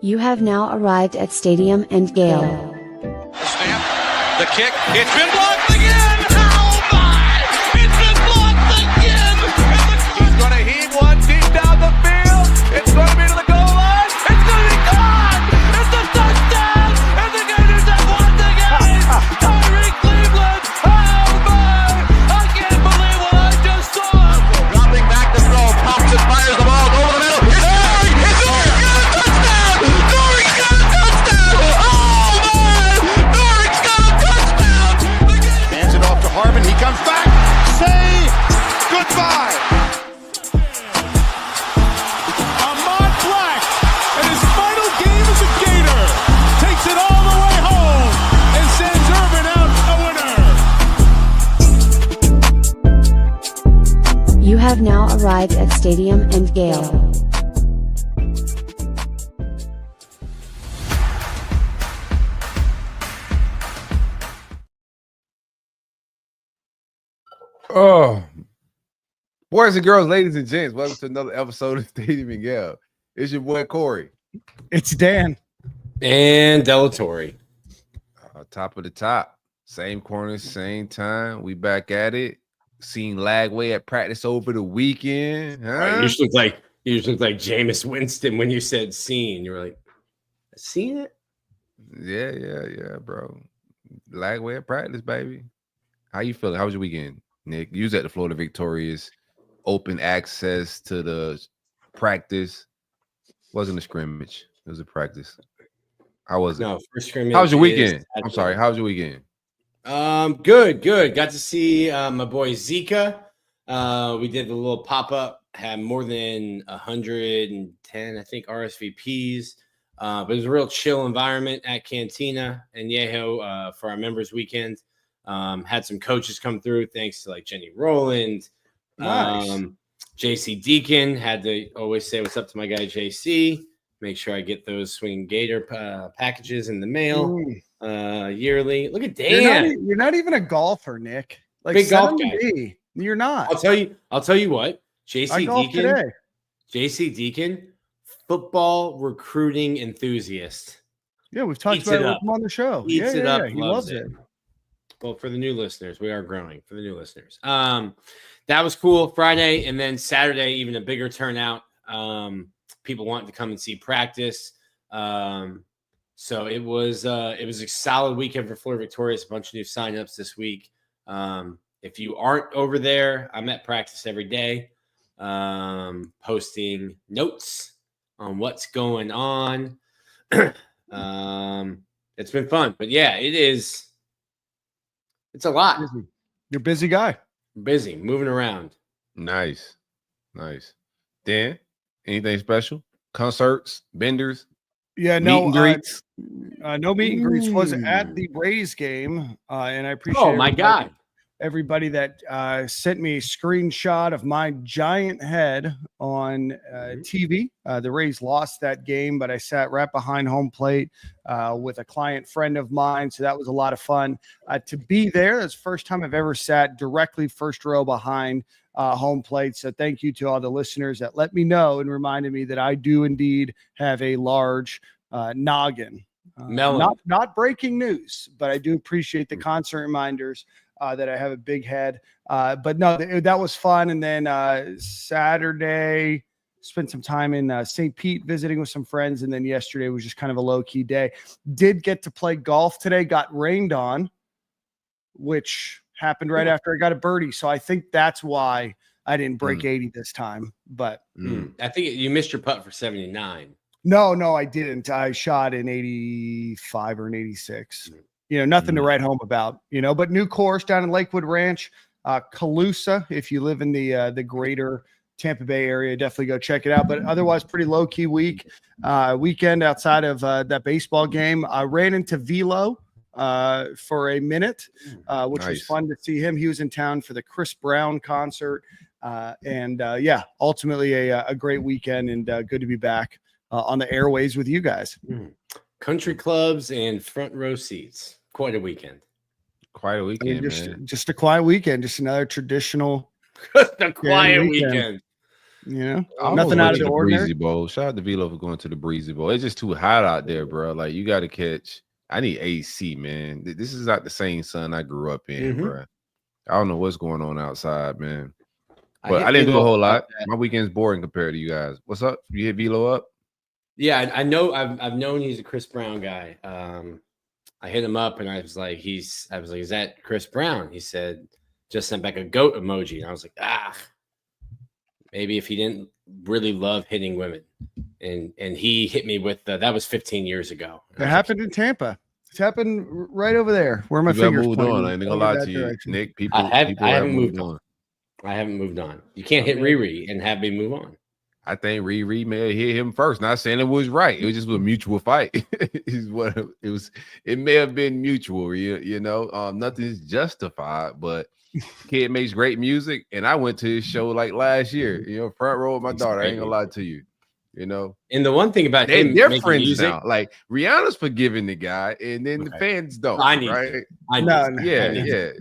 You have now arrived at Stadium and Gale. Snap, the kick, it's been blocked again! Oh my! It's been blocked again! He's going to heave one deep down the field. It's going to be to the goal line. It's going to be caught! It's a touchdown! And the Gators have won the game! Tyree Cleveland! Oh my! I can't believe what I just saw! Dropping back to throw. Thompson fires the ball over the middle. It's Corey! It's Corey! Got a touchdown! Corey got a touchdown! Oh my! Corey's got a touchdown! Hands it off to Harmon. He comes back. Say goodbye. Ahmad Black, in his final game as a Gator, takes it all the way home and sends Urban out a winner. You have now arrived at Stadium and Gale. Oh, boys and girls, ladies and gents, welcome to another episode of Stadium and Gale. It's your boy Corey. It's Dan. And Delatorre. Top of the top. Same corner, same time. We back at it. Seen Lagway at practice over the weekend. Huh? Right, you just looked like Jameis Winston when you said "seen." You were like, "Seen it?" Yeah, bro. Lagway at practice, baby. How you feeling? How was your weekend, Nick? You was at the Florida Victorious. Open access to the practice. Wasn't a scrimmage. It was a practice. How was it? No, first scrimmage. How was your weekend? I'm sorry. How was your weekend? Good. Got to see my boy Zika. We did the little pop-up, had more than 110, I think, RSVPs. But it was a real chill environment at Cantina and Yeho for our members weekend. Had some coaches come through, thanks to like Jenny Rowland. Nice. JC Deacon had to always say what's up to my guy JC. Make sure I get those Swinging Gator packages in the mail yearly. Look at Dan. You're not even a golfer, Nick. Like Big golf guy. me. You're not. I'll tell you what. I golfed today. JC Deacon, football recruiting enthusiast. Yeah, we've talked Eats about it it up. with him on the show. Eats it up. He loves it. Well, for the new listeners, we are growing for the new listeners. That was cool. Friday and then Saturday, even a bigger turnout. People wanting to come and see practice. So it was a solid weekend for Florida Victorious. A bunch of new signups this week. If you aren't over there, I'm at practice every day, posting notes on what's going on. It's been fun, but yeah, it's a lot. You're a busy guy. Busy, moving around. Nice. Dan, anything special? Concerts, vendors, Yeah, meet and greets? no meet and greets. Was at the Braves game, and I appreciate. Oh my God! Everybody that sent me a screenshot of my giant head on TV. The Rays lost that game, but I sat right behind home plate with a client friend of mine, so that was a lot of fun. To be there, that's the first time I've ever sat directly first row behind home plate. So thank you to all the listeners that let me know and reminded me that I do indeed have a large noggin. Not breaking news, but I do appreciate the constant reminders that I have a big head. But no, that was fun. And then Saturday, spent some time in St. Pete visiting with some friends. And then yesterday was just kind of a low-key day. Did get to play golf today, got rained on, which happened right after I got a birdie. So I think that's why I didn't break 80 this time. But I think you missed your putt for 79. No, I didn't. I shot in 85 or an 86. Nothing to write home about, but new course down in Lakewood Ranch, Calusa. If you live in the greater Tampa Bay area, definitely go check it out. But otherwise, pretty low key weekend outside of that baseball game. I ran into Velo for a minute, which was fun to see him. He was in town for the Chris Brown concert. Ultimately a great weekend and good to be back on the airways with you guys. Country clubs and front row seats. Quite a weekend. Just a quiet weekend. Just another traditional. A quiet weekend. You know, I almost nothing went out of to the the ordinary. Breezy Bowl. Shout out to Velo for going to the Breezy Bowl. It's just too hot out there, bro. Like you got to catch. I need AC, man. This is not the same sun I grew up in, bro. I don't know what's going on outside, man. But I didn't do a whole lot. My weekend's boring compared to you guys. What's up? You hit Velo up? Yeah, I know. I've known he's a Chris Brown guy. I hit him up and I was like, is that Chris Brown? He said, just sent back a goat emoji. And I was like, maybe if he didn't really love hitting women. And he hit me with that was 15 years ago. It happened in Tampa. It's happened right over there where my People have fingers moved pointing. on. I ain't gonna lie to you, Nick. People I haven't moved on. I haven't moved on. You can't hit Riri and have me move on. I think Riri may have hit him first. Not saying it was right. It was just a mutual fight. Is what it was. It may have been mutual. You know, nothing's justified, but kid makes great music. And I went to his show like last year. You know, front row with my daughter. I ain't gonna lie to you. You know, and the one thing about him, they're friends music, now. Like Rihanna's forgiving the guy, and then the fans don't. I need right? yeah.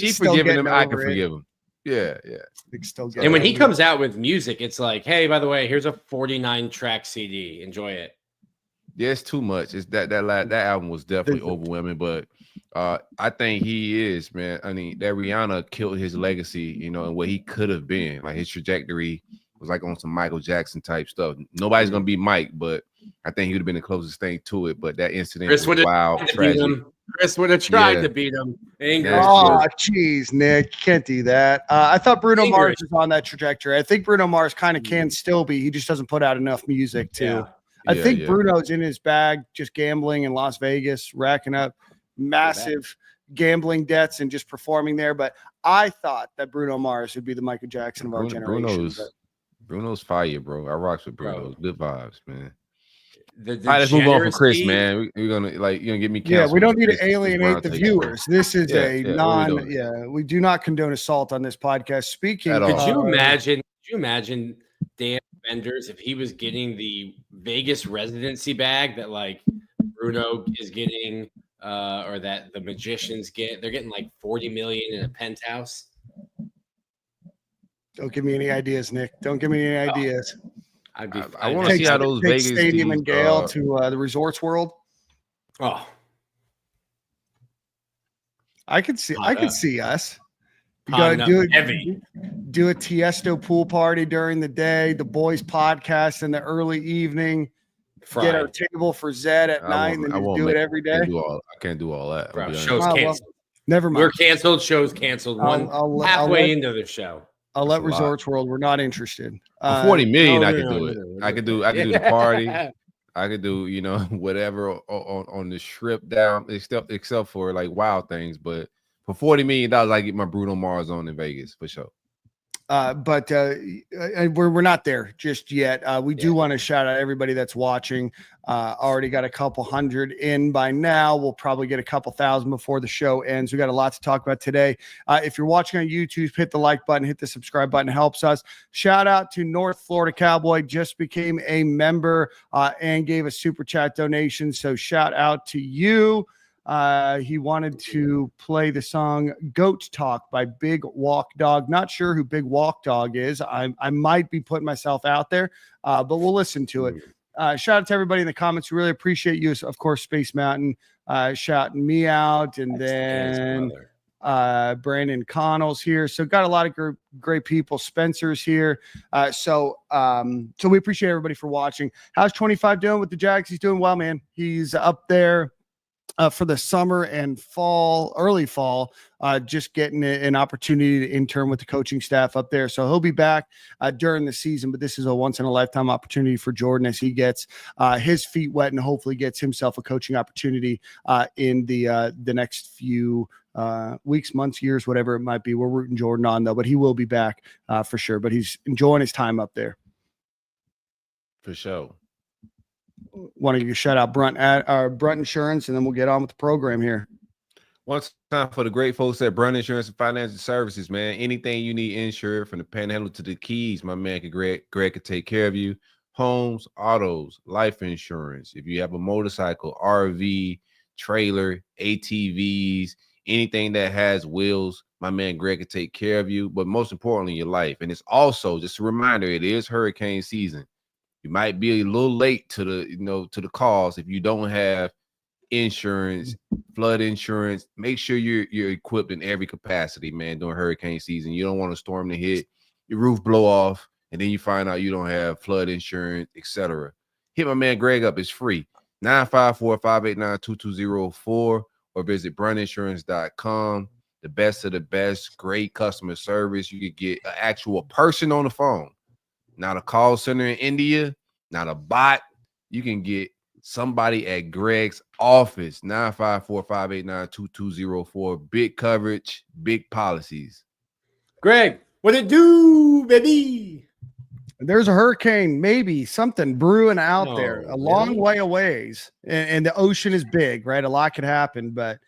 She's forgiving him. I can forgive him. Yeah. And when he comes out with music, it's like, hey, by the way, here's a 49-track CD. Enjoy it. Yeah, it's too much. It's that album was definitely overwhelming, but I think he is, man. I mean, that Rihanna killed his legacy, you know, and what he could have been. Like his trajectory was like on some Michael Jackson type stuff. Nobody's gonna be Mike, but I think he would have been the closest thing to it. But that incident was wild, tragic. Chris would have tried to beat him. Oh, jeez, Nick, can't do that. I thought Bruno Mars was on that trajectory. I think Bruno Mars kind of can still be. He just doesn't put out enough music too. I think Bruno's in his bag, just gambling in Las Vegas, racking up massive gambling debts and just performing there. But I thought that Bruno Mars would be the Michael Jackson of our generation. Bruno's fire, bro. I rocks with Bruno. Good vibes, man. All right, let's move on from Chris, man. We're gonna get me canceled. Yeah, we don't need to alienate the viewers. This is we do not condone assault on this podcast. Speaking could you imagine Dan Benders if he was getting the Vegas residency bag that like Bruno is getting or that the magicians get? They're getting like 40 million in a penthouse. Don't give me any ideas, Nick. Don't give me any ideas. I want to see how those Vegas stadium and Gale to the Resorts World. Oh, I could see us. You gotta do a Tiesto pool party during the day, the boys podcast in the early evening. Get our table for Zed at night, and then do it every day. I can't do all that. Bro, show's canceled. Never mind. We're canceled. Show's canceled. Halfway into the show. I'll let Resorts World. We're not interested. For 40 million, I could do it. I could do the party. I could do, you know, whatever on the strip down, except for like wild things. But for $40 million, I get my Bruno Mars on in Vegas for sure. But we're not there just yet. We do want to shout out everybody that's watching. Already got a couple hundred in by now. We'll probably get a couple thousand before the show ends. We got a lot to talk about today. If you're watching on YouTube, hit the like button, hit the subscribe button. It helps us. Shout out to North Florida Cowboy, just became a member and gave a super chat donation. So shout out to you. He wanted to play the song Goat Talk by Big Walk Dog. Not sure who Big Walk Dog is. I might be putting myself out there, but we'll listen to it. Shout out to everybody in the comments. We really appreciate you. Of course, Space Mountain shouting me out, and then Brandon Connell's here. So got a lot of great people. Spencer's here. So we appreciate everybody for watching. How's 25 doing with the Jags? He's doing well, man. He's up there for the summer and early fall, just getting an opportunity to intern with the coaching staff up there. So he'll be back during the season, but this is a once in a lifetime opportunity for Jordan as he gets his feet wet and hopefully gets himself a coaching opportunity in the next few weeks, months, years, whatever it might be. We're rooting Jordan on though, but he will be back for sure, but he's enjoying his time up there. For sure. Want to shout out Brunt Insurance, and then we'll get on with the program here. One time for the great folks at Brunt Insurance and Financial Services, man. Anything you need insured, from the Panhandle to the Keys, my man Greg could take care of you. Homes, autos, life insurance. If you have a motorcycle, RV, trailer, ATVs, anything that has wheels, my man Greg can take care of you, but most importantly, your life. And it's also just a reminder, it is hurricane season. You might be a little late to the calls if you don't have insurance, flood insurance. Make sure you're equipped in every capacity, man, during hurricane season. You don't want a storm to hit, your roof blow off, and then you find out you don't have flood insurance, etc. Hit my man Greg up. It's free. 954-589-2204 or visit bruntinsurance.com. The best of the best, great customer service. You could get an actual person on the phone, not a call center in India, not a bot. You can get somebody at Greg's office. 954-589-2204. Big coverage, big policies. Greg, what it do, baby? There's a hurricane, maybe something brewing out there, a long really? way away, and the ocean is big, right? A lot could happen, but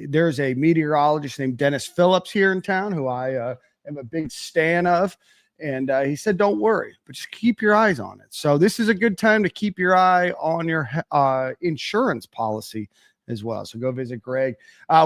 there's a meteorologist named Dennis Phillips here in town who I am a big stan of, and he said, "Don't worry, but just keep your eyes on it." So this is a good time to keep your eye on your insurance policy as well. So go visit Greg.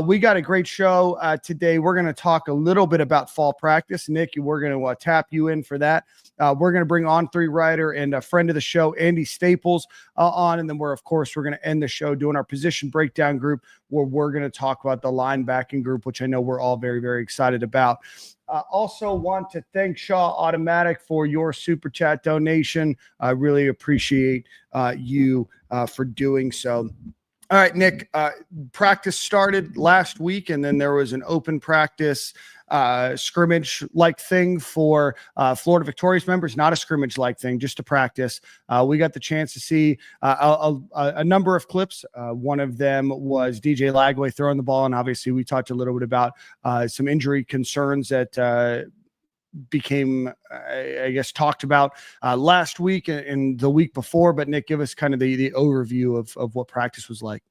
We got a great show today. We're going to talk a little bit about fall practice. Nick, we're going to tap you in for that. We're going to bring On3 writer and a friend of the show, Andy Staples, on. And then we're going to end the show doing our position breakdown group, where we're going to talk about the linebacking group, which I know we're all very, very excited about. Also want to thank Shaw Automatic for your super chat donation. I really appreciate you for doing so. All right, Nick, practice started last week, and then there was an open practice scrimmage-like thing for Florida Victorious members, not a scrimmage-like thing, just a practice. We got the chance to see a number of clips. One of them was DJ Lagway throwing the ball, and obviously we talked a little bit about some injury concerns that became, I guess, talked about last week and the week before. But Nick, give us kind of the overview of what practice was like.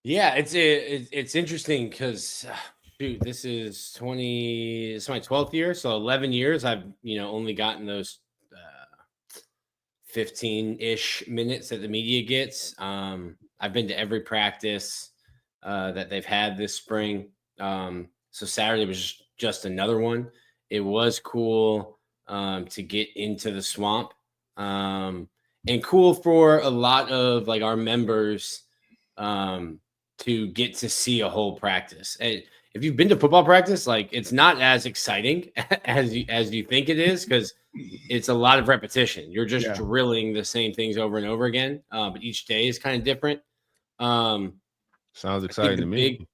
Yeah, it's interesting because this is it's my 12th year, so 11 years. I've only gotten those 15-ish minutes that the media gets. I've been to every practice that they've had this spring. So Saturday was just another one. It was cool to get into the swamp, and cool for a lot of like our members to get to see a whole practice. And if you've been to football practice, like it's not as exciting as you think it is, because it's a lot of repetition. You're just drilling the same things over and over again, but each day is kind of different. Sounds exciting to me.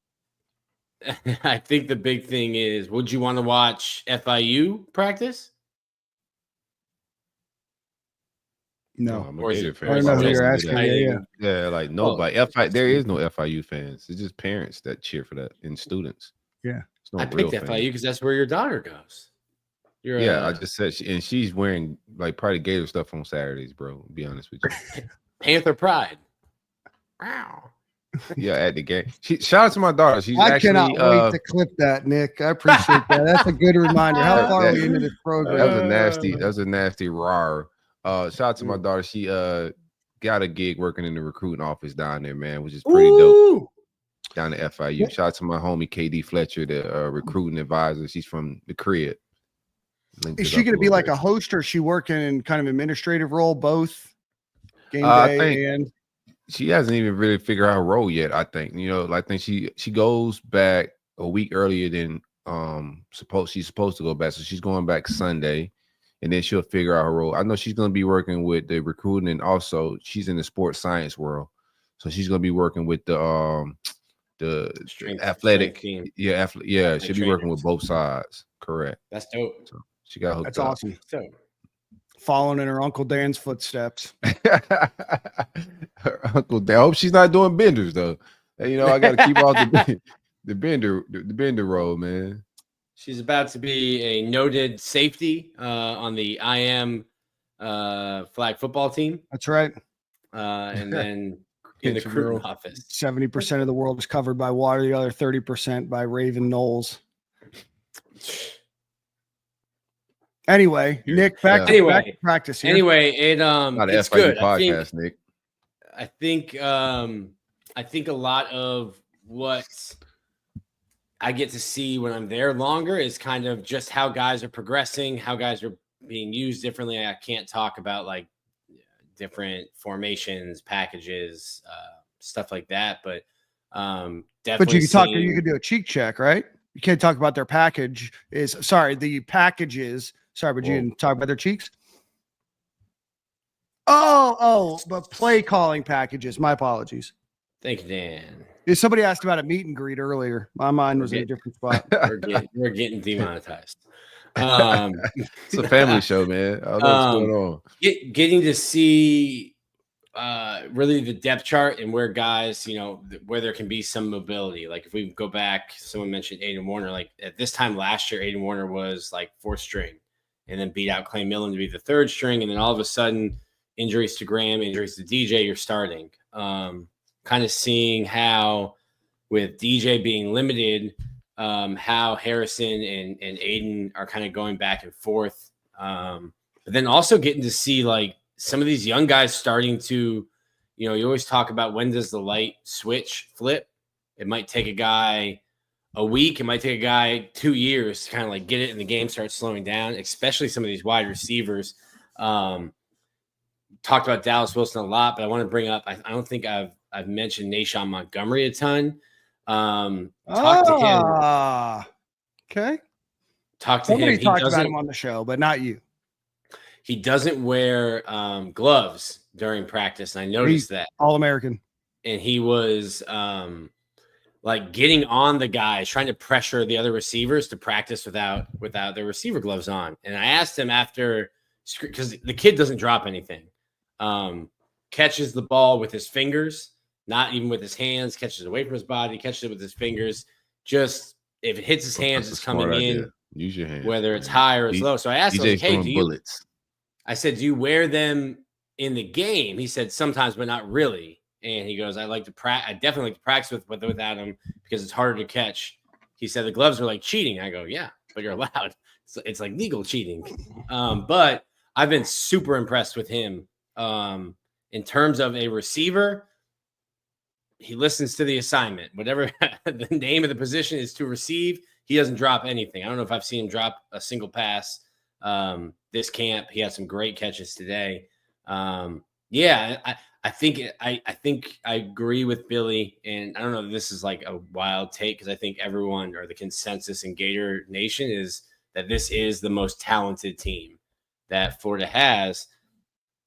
I think the big thing is, would you want to watch FIU practice? No, I'm a Or is Gator it- fan. I don't know who you're Don't asking. do that. Yeah. Yeah, like nobody. There is no FIU fans. It's just parents that cheer for that and students. Yeah. It's no I real picked FIU fans. because that's where your daughter goes. I just said, and she's wearing like probably Gator stuff on Saturdays, bro. To be honest with you. Panther Pride. Wow. Yeah, at the game. Shout out to my daughter. She's I actually cannot wait to clip that, Nick. I appreciate that. That's a good reminder. How far are we into this program? that was a nasty rar. Shout out to my daughter. She got a gig working in the recruiting office down there, man, which is pretty dope. Down at FIU. Shout out to my homie KD Fletcher, the recruiting advisor. She's from the crib. Is she going to be like a host, or is she working in kind of administrative role, both game I day think and? She hasn't even really figured out her role yet. I think I think she goes back a week earlier than she's supposed to go back. So she's going back Sunday, and then she'll figure out her role. I know she's going to be working with the recruiting, and also she's in the sports science world, so she's going to be working with the athletic team. She'll be working with both sides. Correct. That's dope. So she got hooked That's up. awesome. So Following in her Uncle Dan's footsteps. Her Uncle Dan. I hope she's not doing benders though. I got to keep off the bender roll, man. she's about to be a noted safety on the IM flag football team. That's right. And then in the recruiting office. 70% of the world is covered by water, the other 30% by Raven Knolls. Anyway, Nick, back to practice here. Anyway, it's good. Podcast, Nick. I think a lot of what I get to see when I'm there longer is kind of just how guys are progressing, how guys are being used differently. I can't talk about like different formations, packages, stuff like that, but definitely. But you can talk. You can do a cheek check, right? You can't talk about their package. The packages. Sorry, but you didn't talk about their cheeks. But play calling packages. My apologies. Thank you, Dan. Somebody asked about a meet and greet earlier. My mind was in a different spot. We're getting demonetized. It's a family show, man. I don't know what's going on. Getting to see really the depth chart and where guys, where there can be some mobility. Like if we go back, someone mentioned Aiden Warner. Like at this time last year, Aiden Warner was like 4th string, and then beat out Clay Millen to be the 3rd string, and then all of a sudden, injuries to Graham, injuries to DJ, you're starting. Kind of seeing how with DJ being limited, how Harrison and Aiden are kind of going back and forth. But then also getting to see like some of these young guys starting to, you always talk about when does the light switch flip. It might take a guy a week. It might take a guy 2 years to kind of like get it and the game starts slowing down, especially some of these wide receivers. Talked about Dallas Wilson a lot, but I want to bring up, I don't think I've mentioned Nashawn Montgomery a ton. Talk to him. Okay. Somebody talked about him on the show, but not you. He doesn't wear gloves during practice, and I noticed that. All-American. And he was like getting on the guys, trying to pressure the other receivers to practice without their receiver gloves on. And I asked him after, because the kid doesn't drop anything. Catches the ball with his fingers, not even with his hands, catches it away from his body, catches it with his fingers. Just if it hits his hands, it's coming in. Use your hands, whether it's high or it's low. So I asked him, like, hey, bullets. I said, do you wear them in the game? He said, sometimes, but not really. And he goes, I definitely like to practice without them because it's harder to catch. He said the gloves are like cheating. I go, yeah, but you're allowed. So it's like legal cheating. But I've been super impressed with him. In terms of a receiver, he listens to the assignment. Whatever the name of the position is to receive, he doesn't drop anything. I don't know if I've seen him drop a single pass this camp. He had some great catches today. I think I agree with Billy, and I don't know if this is like a wild take because I think everyone or the consensus in Gator Nation is that this is the most talented team that Florida has.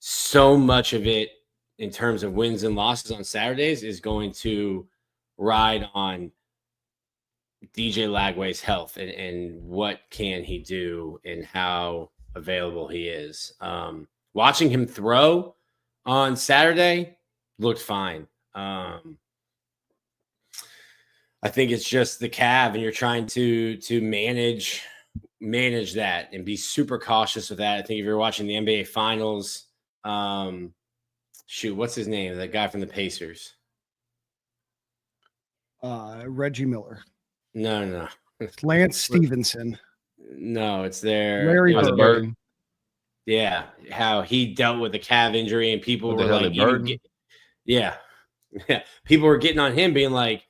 So much of it in terms of wins and losses on Saturdays is going to ride on DJ Lagway's health and what can he do and how available he is. Watching him throw on Saturday looked fine. I think it's just the calf, and you're trying to manage that and be super cautious with that. I think if you're watching the NBA Finals, what's his name? That guy from the Pacers. Reggie Miller. No. Lance Stevenson. No, it's there. Larry Bird. Yeah, how he dealt with a calf injury, and people were like, people were getting on him, being like,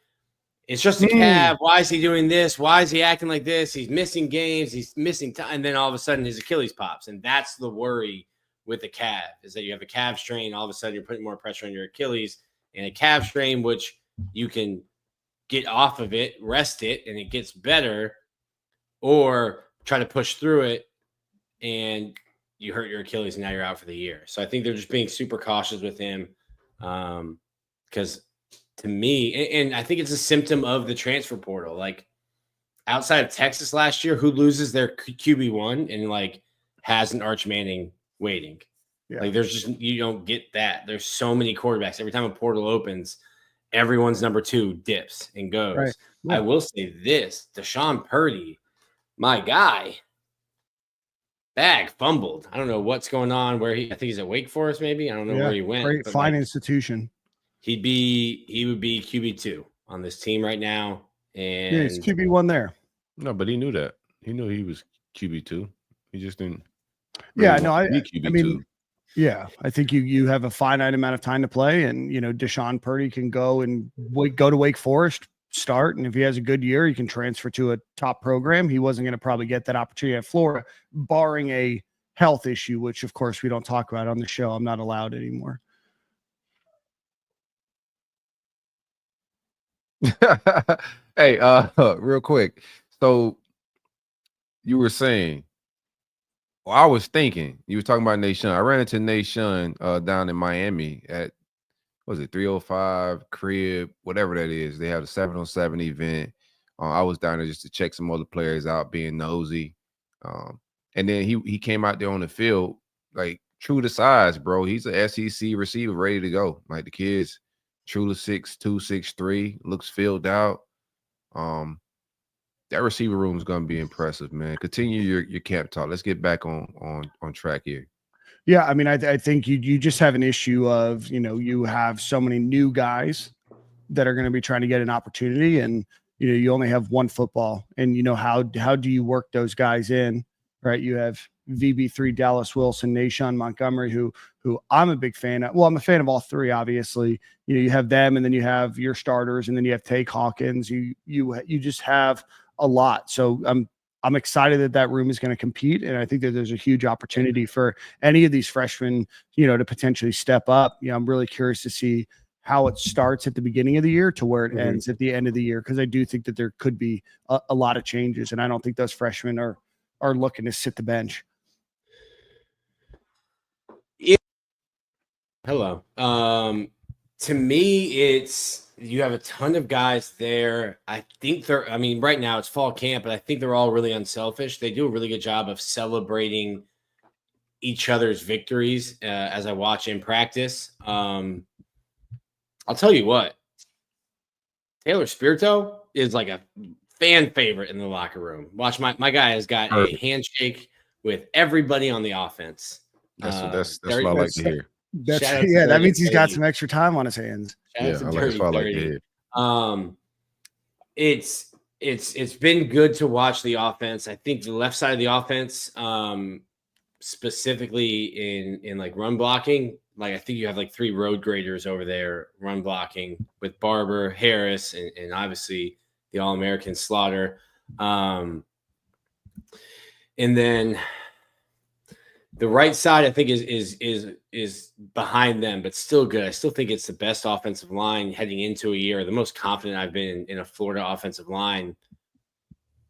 it's just a calf. Why is he doing this? Why is he acting like this? He's missing games. He's missing time. And then all of a sudden his Achilles pops. And that's the worry with the calf, is that you have a calf strain. All of a sudden you're putting more pressure on your Achilles, and a calf strain, which you can get off of it, rest it, and it gets better, or try to push through it and you hurt your Achilles and now you're out for the year. So I think they're just being super cautious with him. Because to me, and I think it's a symptom of the transfer portal. Like outside of Texas last year, who loses their QB1 and like has an Arch Manning waiting? Yeah. Like there's just, you don't get that. There's so many quarterbacks. Every time a portal opens, everyone's number 2 dips and goes. Right. Yeah. I will say this, Deshaun Purdy, my guy, bag fumbled. I don't know what's going on. I think he's at Wake Forest, maybe. I don't know where he went. Great fine institution. He would be QB2 on this team right now. And yeah, he's QB1 there. No, but he knew that. He knew he was QB2. He just didn't. Yeah, no, I mean, yeah, I think you have a finite amount of time to play, and Deshaun Purdy can go to Wake Forest, start. And if he has a good year, he can transfer to a top program. He wasn't going to probably get that opportunity at Florida, barring a health issue, which of course we don't talk about on the show. I'm not allowed anymore. Hey, real quick. So you were saying, well, I was thinking, you were talking about Nation. I ran into Nation down in Miami at, what was it, 305 Crib, whatever that is. They have a 7-on-7 event. I was down there just to check some other players out, being nosy. And then he came out there on the field, like true to size, bro. He's an SEC receiver ready to go. Like the kid's true to 6'2", 6'3", looks filled out. That receiver room is going to be impressive, man. Continue your camp talk. Let's get back on track here. Yeah, I mean, I think you just have an issue of, you have so many new guys that are going to be trying to get an opportunity, and you only have one football, and how do you work those guys in, right? You have VB3, Dallas Wilson, Nashon Montgomery, who I'm a big fan of. Well, I'm a fan of all three, obviously. You have them, and then you have your starters, and then you have Take Hawkins. You just have a lot. So I'm excited that room is going to compete, and I think that there's a huge opportunity for any of these freshmen, to potentially step up. I'm really curious to see how it starts at the beginning of the year to where it ends at the end of the year, because I do think that there could be a lot of changes, and I don't think those freshmen are looking to sit the bench. Yeah. Hello. To me, it's you have a ton of guys there. I think right now it's fall camp, but I think they're all really unselfish. They do a really good job of celebrating each other's victories as I watch in practice. I'll tell you what, Taylor Spirito is like a fan favorite in the locker room. Watch, my guy has got a handshake with everybody on the offense. That's what I like to hear. That means he's got some extra time on his hands. Yeah, I like to hear. It's been good to watch the offense. I think the left side of the offense, specifically in like run blocking, like I think you have like 3 road graders over there run blocking with Barber, Harris, and obviously the All-American Slaughter. And then the right side, I think, is behind them, but still good. I still think it's the best offensive line heading into a year. The most confident I've been in a Florida offensive line,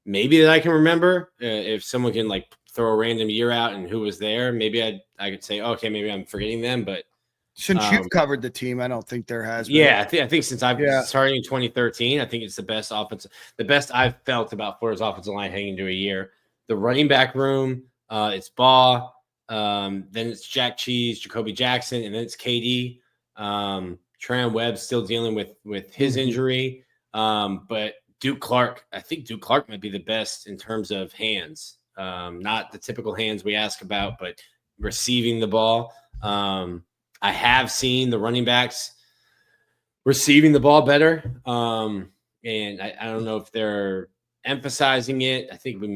maybe that I can remember. If someone can like throw a random year out and who was there, maybe I could say, okay, maybe I'm forgetting them. But since you've covered the team, I don't think there has been. Yeah, I think since I've started in 2013, I think it's the best I've felt about Florida's offensive line heading into a year. The running back room, it's Baugh. Then it's Jack Cheese, Jacoby Jackson, and then it's KD. Tran Webb still dealing with his injury. But Duke Clark, I think Duke Clark might be the best in terms of hands. Not the typical hands we ask about, but receiving the ball. I have seen the running backs receiving the ball better. And I don't know if they're emphasizing it. I think I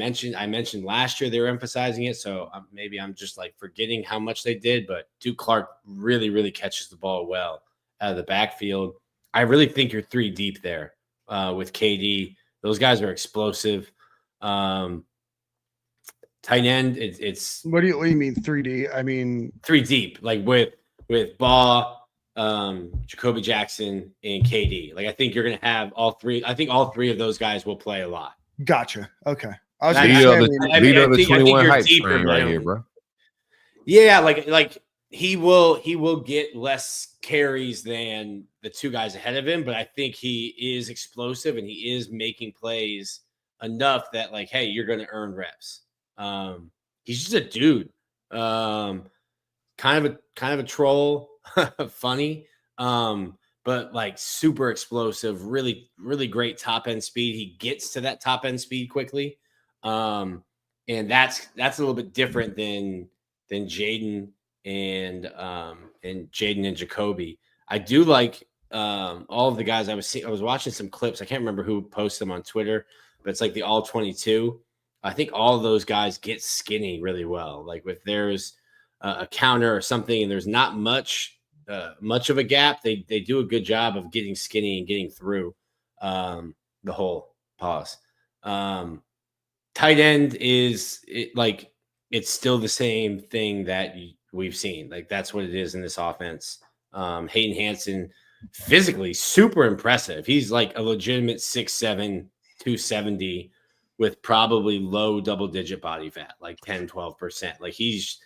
mentioned last year they were emphasizing it, so maybe I'm just like forgetting how much they did, but Duke Clark really, really catches the ball well out of the backfield. I really think you're 3 deep there with KD. Those guys are explosive. Tight end, it's what do you mean 3D? I mean 3 deep, like with Baugh, Jacoby Jackson, and KD. Like I think you're gonna have all 3. I think all 3 of those guys will play a lot. Gotcha. Okay. I think 21 hype train right here, bro. Yeah, like he will get less carries than the 2 guys ahead of him, but I think he is explosive and he is making plays enough that like, hey, you're gonna earn reps. He's just a dude. Kind of a troll, funny. But like super explosive, really, really great top end speed. He gets to that top end speed quickly. And that's a little bit different than Jaden and Jacoby. I do like all of the guys I was watching some clips. I can't remember who posted them on Twitter, but it's like the all 22. I think all of those guys get skinny really well. Like if there's a counter or something and there's not much of a gap, they do a good job of getting skinny and getting through. The whole pause. Tight end is it's still the same thing that we've seen. Like that's what it is in this offense. Hayden Hansen, physically super impressive. He's like a legitimate 6'7", 270 with probably low double-digit body fat, like 10, 12%. Like he's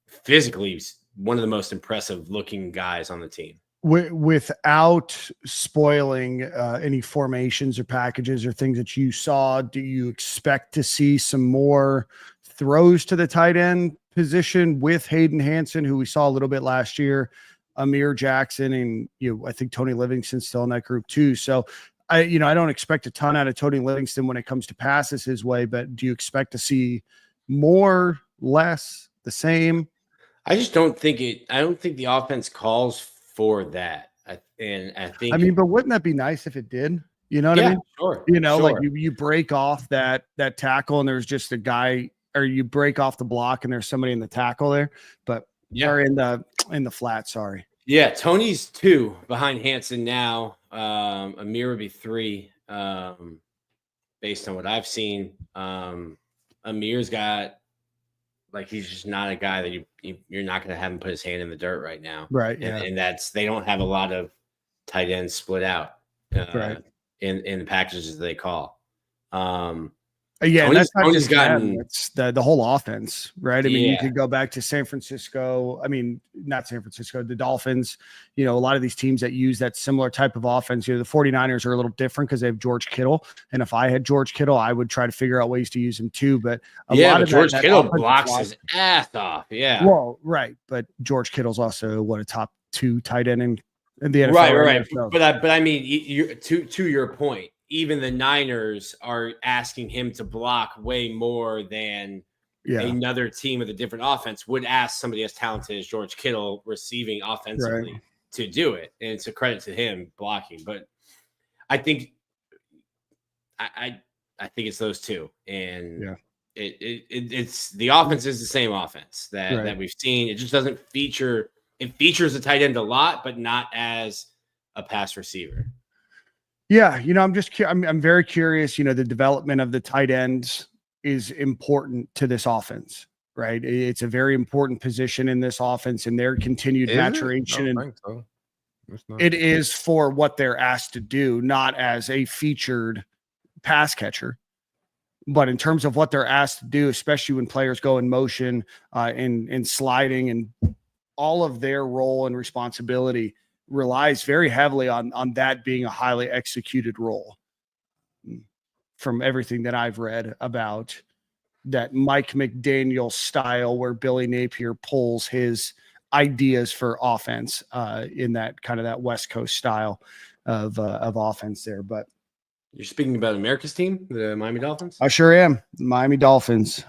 physically one of the most impressive looking guys on the team. Without spoiling any formations or packages or things that you saw, do you expect to see some more throws to the tight end position with Hayden Hansen, who we saw a little bit last year, Amir Jackson, and I think Tony Livingston's still in that group too. So I don't expect a ton out of Tony Livingston when it comes to passes his way, but do you expect to see more, less, the same? I just don't think the offense calls for that. I think. I mean, but wouldn't that be nice if it did? You know what I mean? Sure. Like you break off that tackle and there's just a guy, or you break off the block and there's somebody in the tackle there, or in the flat. Sorry. Yeah, Tony's 2 behind Hansen now. Amir would be 3, based on what I've seen. Amir's got. Like he's just not a guy that you're not going to have him put his hand in the dirt right now, right? And they don't have a lot of tight ends split out, right? In the packages they call. That's not just gotten it's the whole offense, right? I mean, you could go back to San Francisco. I mean, not San Francisco, the Dolphins. A lot of these teams that use that similar type of offense. The 49ers are a little different because they have George Kittle, and if I had George Kittle, I would try to figure out ways to use him too. But a lot of George Kittle blocks his ass off. Yeah, well, right, but George Kittle's also a top 2 tight end in the NFL. Right. But I mean, to your point. Even the Niners are asking him to block way more than another team with a different offense would ask somebody as talented as George Kittle receiving offensively to do it. And it's a credit to him blocking. But I think I think it's those 2. And it's the offense is the same offense that we've seen. It just doesn't feature. It features a tight end a lot, but not as a pass receiver. Yeah, I'm very curious. The development of the tight ends is important to this offense, right? It's a very important position in this offense, and their continued maturation. It is for what they're asked to do, not as a featured pass catcher, but in terms of what they're asked to do, especially when players go in motion and sliding, and all of their role and responsibility relies very heavily on that being a highly executed role. From everything that I've read about that Mike McDaniel style, where Billy Napier pulls his ideas for offense in that kind of that West Coast style of offense there. But you're speaking about America's team, the Miami Dolphins? I sure am. Miami Dolphins.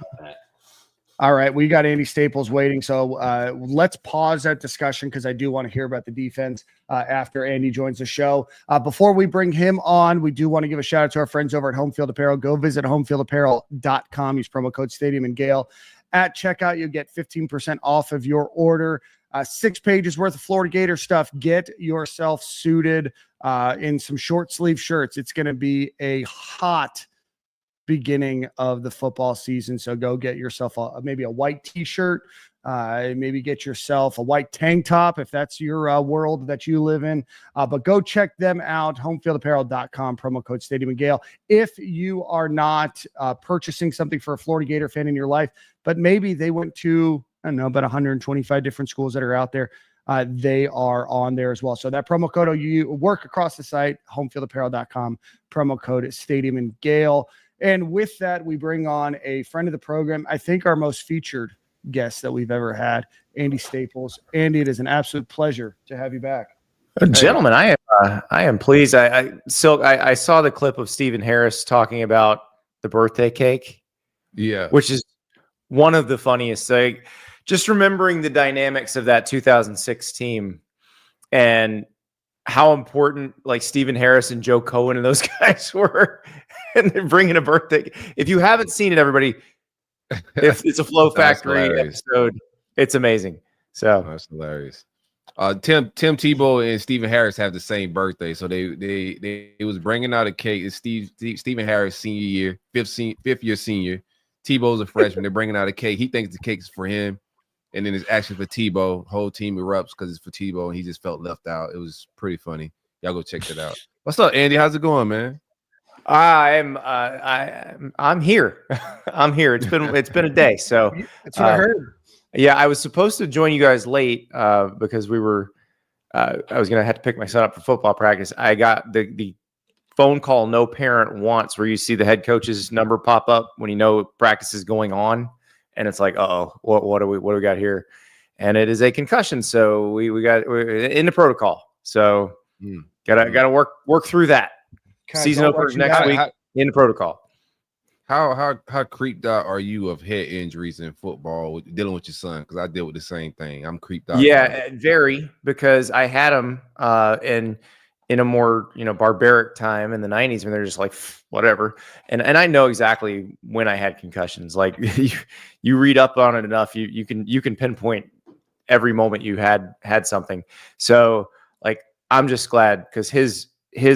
All right, we got Andy Staples waiting, so let's pause that discussion because I do want to hear about the defense after Andy joins the show. Before we bring him on, we do want to give a shout out to our friends over at Home Field Apparel. Go visit homefieldapparel.com. Use promo code Stadium and Gale. At checkout, you'll get 15% off of your order. 6 pages worth of Florida Gator stuff. Get yourself suited in some short sleeve shirts. It's going to be a hot beginning of the football season. So go get yourself maybe a white t-shirt, maybe get yourself a white tank top if that's your world that you live in. But go check them out, homefieldapparel.com, promo code Stadium and Gale. If you are not purchasing something for a Florida Gator fan in your life, but maybe they went to, I don't know, about 125 different schools that are out there, they are on there as well. So that promo code, you work across the site, homefieldapparel.com, promo code Stadium and Gale. And with that, we bring on a friend of the program, I think our most featured guest that we've ever had, Andy Staples. Andy, it is an absolute pleasure to have you back. Gentlemen, I am pleased. I saw the clip of Stephen Harris talking about the birthday cake. Yeah. Which is one of the funniest. Just remembering the dynamics of that 2006 team and how important like Stephen Harris and Joe Cohen and those guys were. And they're bringing a birthday. If you haven't seen it, everybody, if it's a Flow Factory episode, it's amazing. So that's hilarious. Tim Tebow and Stephen Harris have the same birthday, so they was bringing out a cake. It's Stephen Harris senior year, fifth year senior. Tebow's a freshman. They're bringing out a cake. He thinks the cake is for him, and then it's actually for Tebow. Whole team erupts because it's for Tebow, and he just felt left out. It was pretty funny. Y'all go check that out. What's up, Andy? How's it going, man? I'm here. I'm here. It's been a day. So That's what I heard. Yeah, I was supposed to join you guys late because we were. I was gonna have to pick my son up for football practice. I got the phone call no parent wants, where you see the head coach's number pop up when you know practice is going on, and it's like, what do we got here? And it is a concussion, so we're in the protocol. So gotta work through that. Guys, Season don't openers let you next down. week in the protocol. How creeped out are you of head injuries in football, dealing with your son? Because I deal with the same thing. I'm creeped out. Yeah, very, because I had him in a more barbaric time in the 90s when they're just like whatever, and I know exactly when I had concussions. Like you read up on it enough, you can pinpoint every moment you had something. So like I'm just glad because his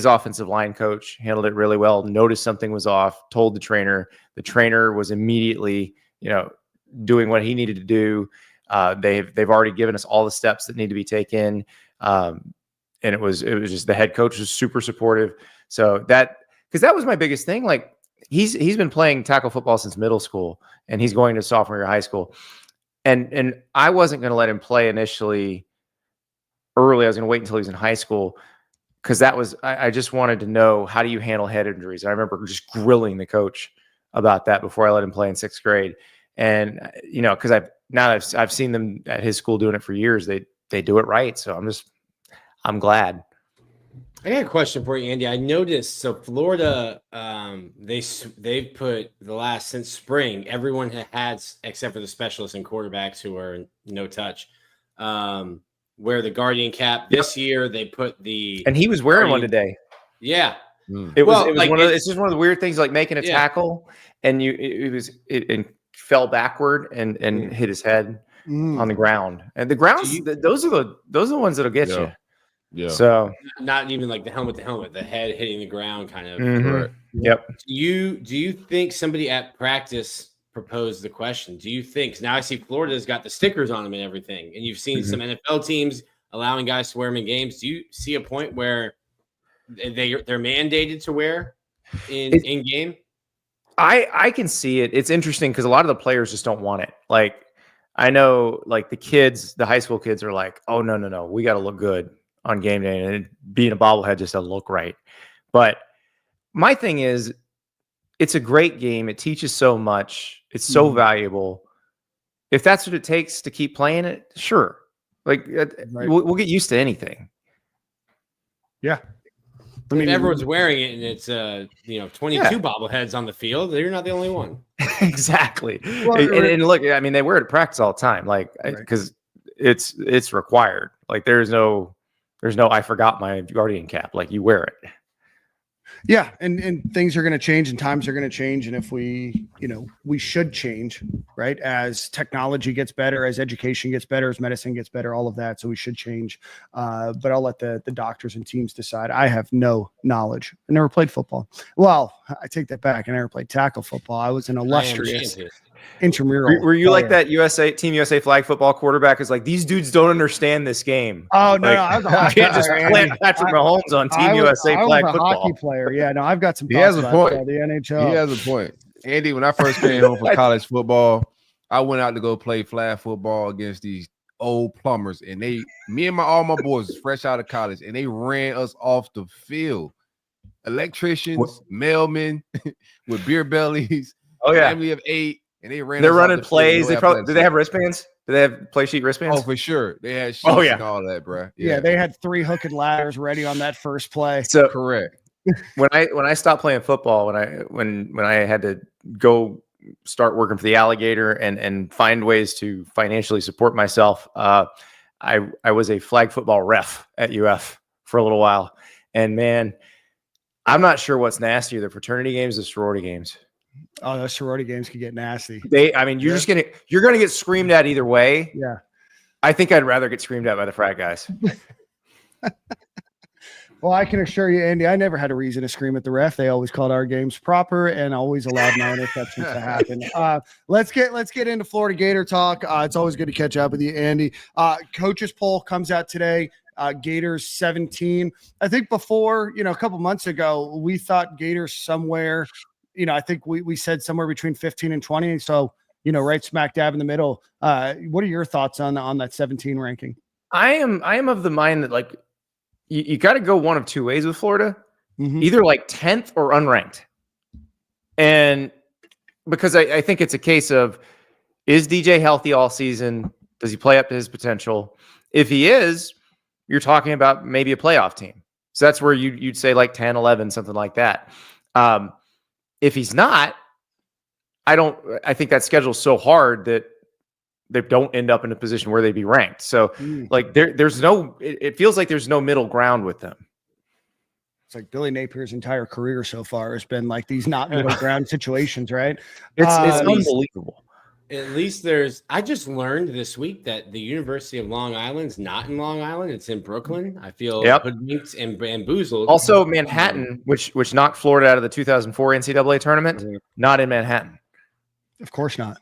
offensive line coach handled it really well, noticed something was off, told the trainer was immediately, doing what he needed to do. They've already given us all the steps that need to be taken. And it was just, the head coach was super supportive. So because that was my biggest thing. Like he's been playing tackle football since middle school, and he's going to sophomore year of high school. And I wasn't going to let him play initially early. I was going to wait until he was in high school, because that was, I just wanted to know, how do you handle head injuries? I remember just grilling the coach about that before I let him play in 6th grade. And, because I've seen them at his school doing it for years. They do it right. So I'm glad. I got a question for you, Andy. I noticed, so Florida, they've put since spring, everyone has, except for the specialists and quarterbacks who are in no touch, wear the Guardian cap. This year they put and he was wearing one today. Yeah. It was like, it's just one of the weird things, like making a tackle, and it fell backward and hit his head on the ground. And the grounds, those are the ones that'll get you. Yeah. So not even like the helmet, the head hitting the ground kind of. Right. Yep. Do you think somebody at practice proposed the question? Do you think, now I see Florida's got the stickers on them and everything, and you've seen some NFL teams allowing guys to wear them in games. Do you see a point where they're mandated to wear in game? I can see it. It's interesting because a lot of the players just don't want it. Like I know, like the high school kids are like, oh no, we got to look good on game day, and being a bobblehead just doesn't look right. But my thing is, it's a great game. It teaches so much. It's so valuable. If that's what it takes to keep playing it, sure. Like we'll get used to anything. Yeah. I mean, if everyone's wearing it and it's 22 bobbleheads on the field, you're not the only one. Exactly. And look, I mean, they wear it at practice all the time, like because it's required. Like there's no I forgot my Guardian cap. Like you wear it. Yeah, and things are going to change, and times are going to change, and if we should change, right? As technology gets better, as education gets better, as medicine gets better, all of that. So we should change. But I'll let the doctors and teams decide. I have no knowledge. I never played football. Well, I take that back. I never played tackle football. I was an illustrious intramural. Were you like that Team USA flag football quarterback? Is like, these dudes don't understand this game. Oh no, I was a hockey can't just player, plant Patrick Mahomes on Team USA flag football. Hockey player, yeah. No, I've got some. He has a point. The NHL. He has a point. Andy, when I first came home from college football, I went out to go play flag football against these old plumbers, and me and all my boys was fresh out of college, and they ran us off the field. Electricians, mailmen with beer bellies. Oh yeah, family of 8. And they're running plays. Do they have wristbands? Do they have play sheet wristbands? Oh, for sure. They had sheets and all that, bro. Yeah, they had 3 hook and ladders ready on that first play. So correct. When I stopped playing football, when I had to go start working for the Alligator and find ways to financially support myself, I was a flag football ref at UF for a little while. And man, I'm not sure what's nastier, the fraternity games or sorority games. Oh, those sorority games could get nasty. You're gonna get screamed at either way. Yeah. I think I'd rather get screamed at by the frat guys. Well, I can assure you, Andy, I never had a reason to scream at the ref. They always called our games proper and always allowed no interceptions to happen. Let's get into Florida Gator talk. It's always good to catch up with you, Andy. Coaches poll comes out today. Gators 17. I think before, a couple months ago, we thought Gators somewhere, I think we said somewhere between 15 and 20. So, right smack dab in the middle. What are your thoughts on that 17 ranking? I am of the mind that like you got to go one of two ways with Florida, either like 10th or unranked. And because I think it's a case of, is DJ healthy all season? Does he play up to his potential? If he is, you're talking about maybe a playoff team. So that's where you'd say like 10, 11, something like that. If he's not, I think that schedule's so hard that they don't end up in a position where they'd be ranked. So like it feels like there's no middle ground with them. It's like Billy Napier's entire career so far has been like these not middle ground situations, right? It's unbelievable. At least I just learned this week that the University of Long Island's not in Long Island. It's in Brooklyn. I feel hoodwinked and bamboozled. Also Manhattan, which knocked Florida out of the 2004 NCAA tournament, not in Manhattan. Of course not.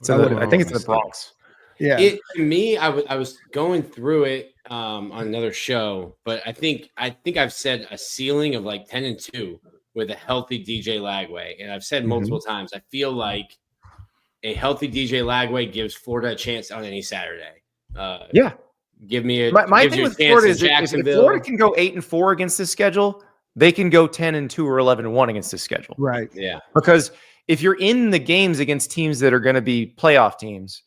So I think it's in the Bronx. Yeah. To me, I was going through it on another show, but I think I've said a ceiling of like 10-2 with a healthy DJ Lagway. And I've said multiple times, I feel like a healthy DJ Lagway gives Florida a chance on any Saturday. Give me a my thing with Florida is if Florida can go 8-4 against this schedule, they can go 10-2 or 11-1 against this schedule. Right. Yeah. Because if you're in the games against teams that are going to be playoff teams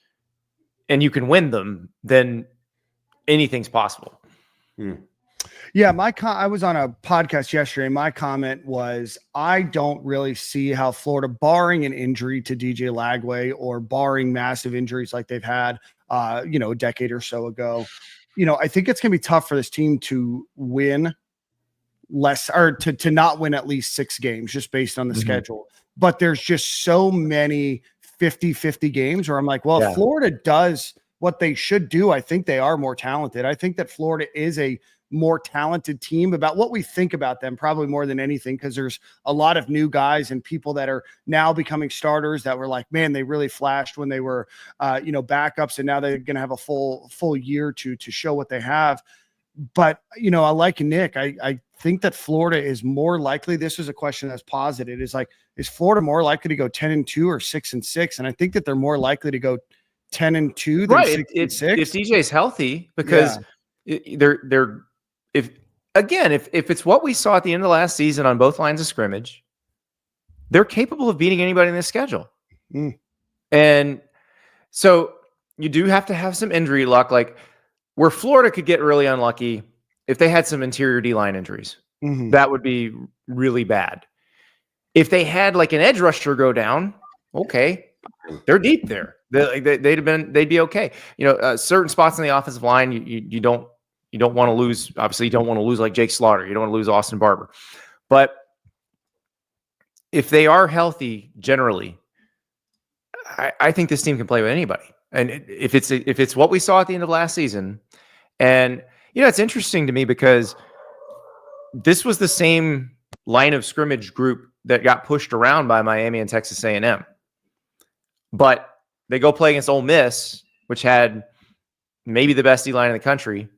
and you can win them, then anything's possible. Yeah, I was on a podcast yesterday. My comment was, I don't really see how Florida, barring an injury to DJ Lagway or barring massive injuries like they've had, a decade or so ago, I think it's going to be tough for this team to win less or to not win at least 6 games just based on the schedule. But there's just so many 50-50 games where I'm like, well, if Florida does what they should do, I think they are more talented. I think that Florida is a more talented team about what we think about them, probably more than anything, because there's a lot of new guys and people that are now becoming starters that were like, man, they really flashed when they were, backups, and now they're going to have a full year to show what they have. But, I like Nick. I think that Florida is more likely. This is a question that's posited. Is Florida more likely to go 10-2 or 6-6? And I think that they're more likely to go 10-2 than 6-6. If DJ's healthy, because they're if it's what we saw at the end of last season on both lines of scrimmage, they're capable of beating anybody in this schedule. And so you do have to have some injury luck, like where Florida could get really unlucky if they had some interior D-line injuries. That would be really bad. If they had like an edge rusher go down, okay, they're deep there. They'd be okay. Certain spots on the offensive line, you don't want to lose. Obviously, you don't want to lose like Jake Slaughter. You don't want to lose Austin Barber. But if they are healthy, generally, I think this team can play with anybody. And if it's what we saw at the end of last season, and it's interesting to me because this was the same line of scrimmage group that got pushed around by Miami and Texas A&M. But they go play against Ole Miss, which had maybe the best D-line in the country,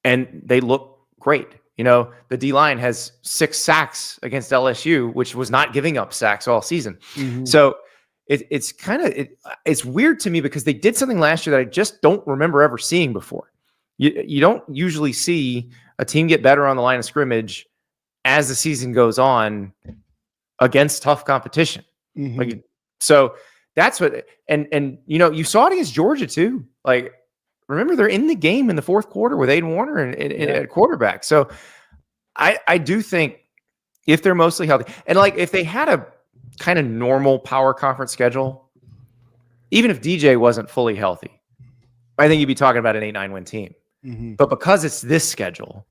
and they look great. The D-line has 6 sacks against LSU, which was not giving up sacks all season. So it's weird to me because they did something last year that I just don't remember ever seeing before. You don't usually see a team get better on the line of scrimmage as the season goes on against tough competition. So that's what, and you saw it against Georgia too. Like, remember, they're in the game in the fourth quarter with Aiden Warner and at quarterback. So I do think if they're mostly healthy, and like if they had a kind of normal power conference schedule, even if DJ wasn't fully healthy, I think you'd be talking about an 8-9 win team. But because it's this schedule,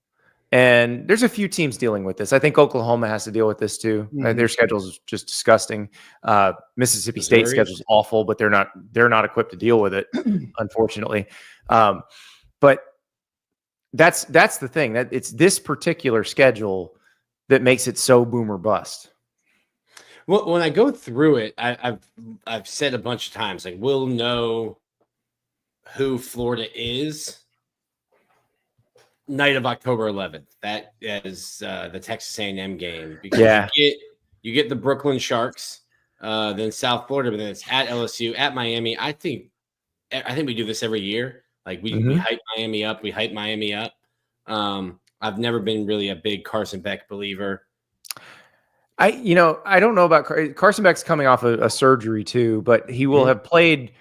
and there's a few teams dealing with this. I think Oklahoma has to deal with this too. Their schedule is just disgusting. Mississippi State schedule is awful, but they're not equipped to deal with it, unfortunately. But that's the thing, that it's this particular schedule that makes it so boom or bust. Well, when I go through it, I've said a bunch of times, like, we'll know who Florida is night of October 11th. That is the Texas A&M game, because you get the Brooklyn Sharks, then South Florida, but then it's at LSU, at Miami. I think we do this every year. Like, we hype Miami up. We hype Miami up. I've never been really a big Carson Beck believer. I don't know about Carson Beck's coming off a surgery too, but he will have played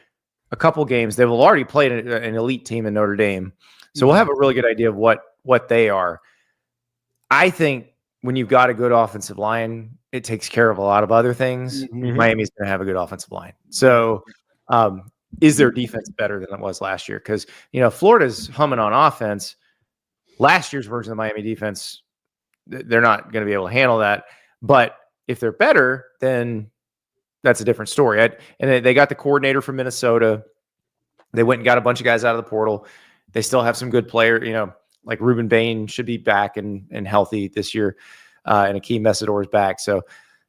a couple games. They will already played an elite team in Notre Dame. So we'll have a really good idea of what they are. I think when you've got a good offensive line, it takes care of a lot of other things. Miami's going to have a good offensive line. So is their defense better than it was last year? Because, Florida's humming on offense. Last year's version of the Miami defense, they're not going to be able to handle that. But if they're better, then that's a different story. And they got the coordinator from Minnesota. They went and got a bunch of guys out of the portal. They still have some good players, like Ruben Bain should be back and healthy this year. And Akeem Messidor's back. So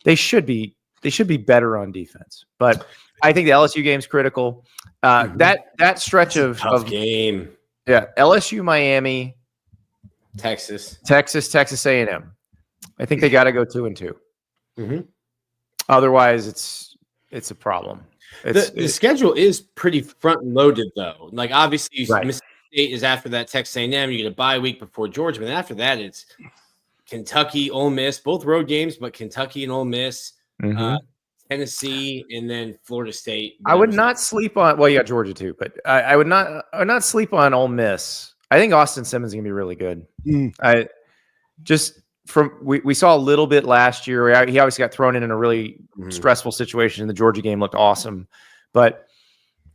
they should be better on defense. But I think the LSU game's critical. That stretch of game. Yeah. LSU, Miami, Texas A&M. I think they got to go 2-2. Otherwise, it's a problem. The schedule is pretty front loaded, though. Like, obviously, Mississippi State is after that. Texas A&M, you get a bye week before Georgia, but then after that, it's Kentucky, Ole Miss, both road games, but Kentucky and Ole Miss, Tennessee, and then Florida State. I would not sleep on. Well, you got Georgia too, but I would not sleep on Ole Miss. I think Austin Simmons is gonna be really good. We saw a little bit last year. He obviously got thrown in a really stressful situation. The Georgia game looked awesome, but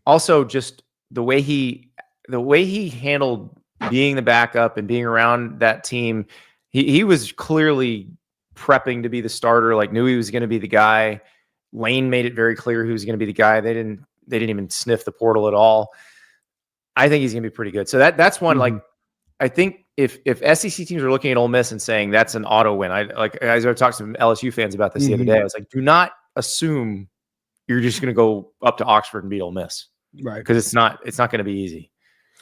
also just the way he handled being the backup and being around that team. He was clearly prepping to be the starter. Like, knew he was going to be the guy. Lane made it very clear who was going to be the guy. They didn't even sniff the portal at all. I think he's going to be pretty good. So that's one. Like, I think if SEC teams are looking at Ole Miss and saying that's an auto win, I talked to some LSU fans about this the other day. I was like, do not assume you're just going to go up to Oxford and beat Ole Miss, right? Because it's not going to be easy.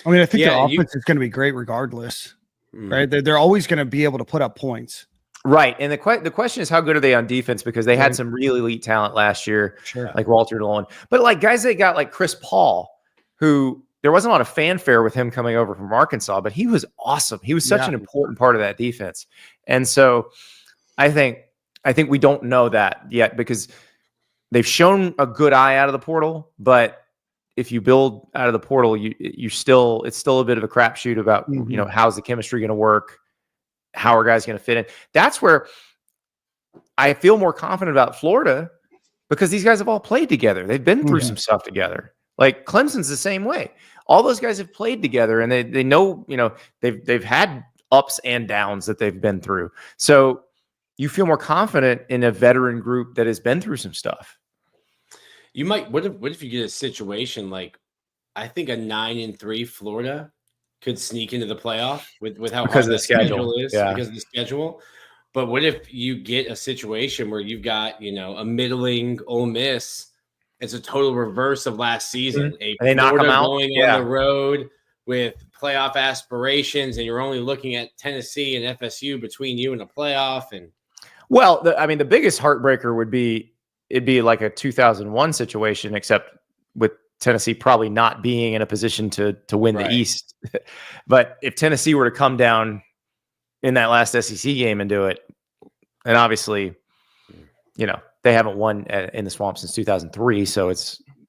I mean, I think the offense is going to be great regardless, right? They're always going to be able to put up points, right? And the question is, how good are they on defense? Because they had some really elite talent last year, like Walter Nolan, but like guys they got like Chris Paul, who. There wasn't a lot of fanfare with him coming over from Arkansas, but he was awesome. He was such an important part of that defense. And so I think we don't know that yet because they've shown a good eye out of the portal, but if you build out of the portal, it's still a bit of a crapshoot about, how's the chemistry going to work? How are guys going to fit in? That's where I feel more confident about Florida because these guys have all played together. They've been through some stuff together. Like Clemson's the same way. All those guys have played together and they know, they've had ups and downs that they've been through. So you feel more confident in a veteran group that has been through some stuff. You might, what if you get a situation like, I think a 9-3 Florida could sneak into the playoff with how hard the schedule is because of the schedule. But what if you get a situation where you've got, a middling Ole Miss? It's a total reverse of last season. And they knock them out going on the road with playoff aspirations, and you're only looking at Tennessee and FSU between you and a playoff. And the biggest heartbreaker would be it'd be like a 2001 situation, except with Tennessee probably not being in a position to win the East. But if Tennessee were to come down in that last SEC game and do it, and obviously, they haven't won in the Swamp since 2003, so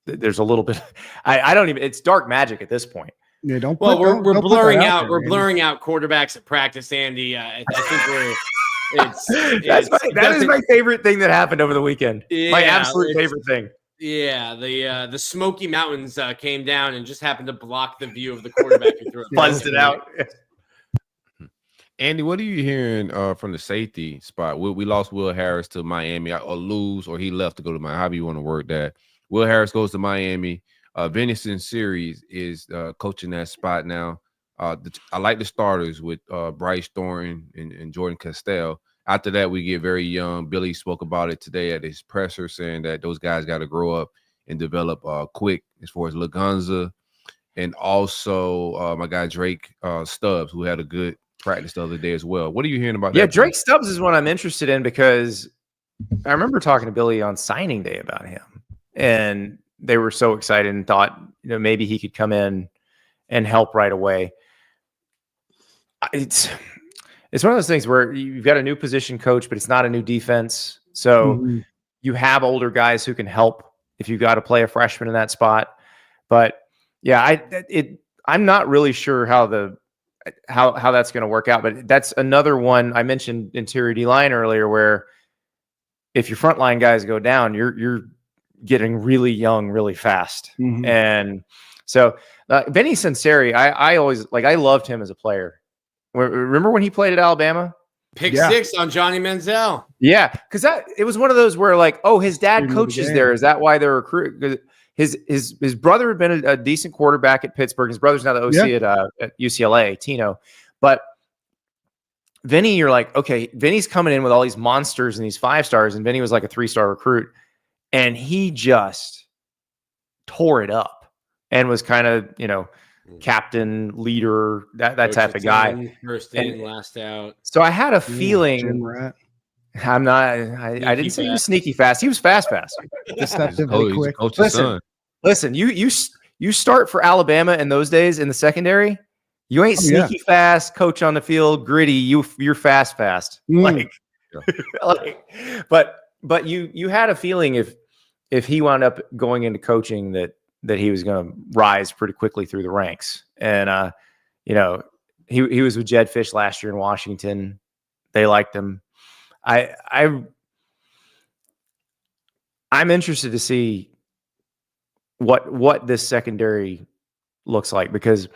there's a little bit. I don't even. It's dark magic at this point. Yeah, don't. Well, we're blurring out. We're blurring out quarterbacks at practice, Andy. I think we're. That is my favorite thing that happened over the weekend. My absolute favorite thing. Yeah, the Smoky Mountains came down and just happened to block the view of the quarterback who threw it. Buzzed it out. Andy, what are you hearing from the safety spot? We lost Will Harris to Miami, or lose, or he left to go to Miami. However you want to word that. Will Harris goes to Miami. Vinny Sinceri is coaching that spot now. I like the starters with Bryce Thornton and Jordan Castell. After that, we get very young. Billy spoke about it today at his presser, saying that those guys got to grow up and develop quick, as far as Lagunza and also my guy Drake Stubbs, who had a good practice the other day as well. What are you hearing about that? Yeah, Drake Stubbs is one I'm interested in because I remember talking to Billy on signing day about him, and they were so excited and thought, maybe he could come in and help right away. It's one of those things where you've got a new position coach, but it's not a new defense. So you have older guys who can help if you've got to play a freshman in that spot. But yeah, I'm not really sure how that's going to work out. But that's another one. I mentioned interior D line earlier, where if your frontline guys go down, you're getting really young really fast. And so Vinny Sinceri, I always I loved him as a player. Remember when he played at Alabama? Pick 6 on Johnny Manziel. Yeah, because it was one of those where his dad coaches there. Is that why they're recruiting? His brother had been a decent quarterback at Pittsburgh. His brother's now the OC at UCLA, Tino. But Vinny, you're like, okay, Vinny's coming in with all these monsters and these 5 stars, and Vinny was like a 3-star recruit, and he just tore it up and was kind of captain, leader, that type of guy. First in, last out. So I had a feeling. I'm not. I didn't say he was sneaky fast. He was fast. Deceptively quick. Listen. You start for Alabama in those days in the secondary. You ain't sneaky fast, coach on the field, gritty. You're fast. But you had a feeling if he wound up going into coaching that he was going to rise pretty quickly through the ranks. And he was with Jed Fish last year in Washington. They liked him. I'm interested to see what this secondary looks like, because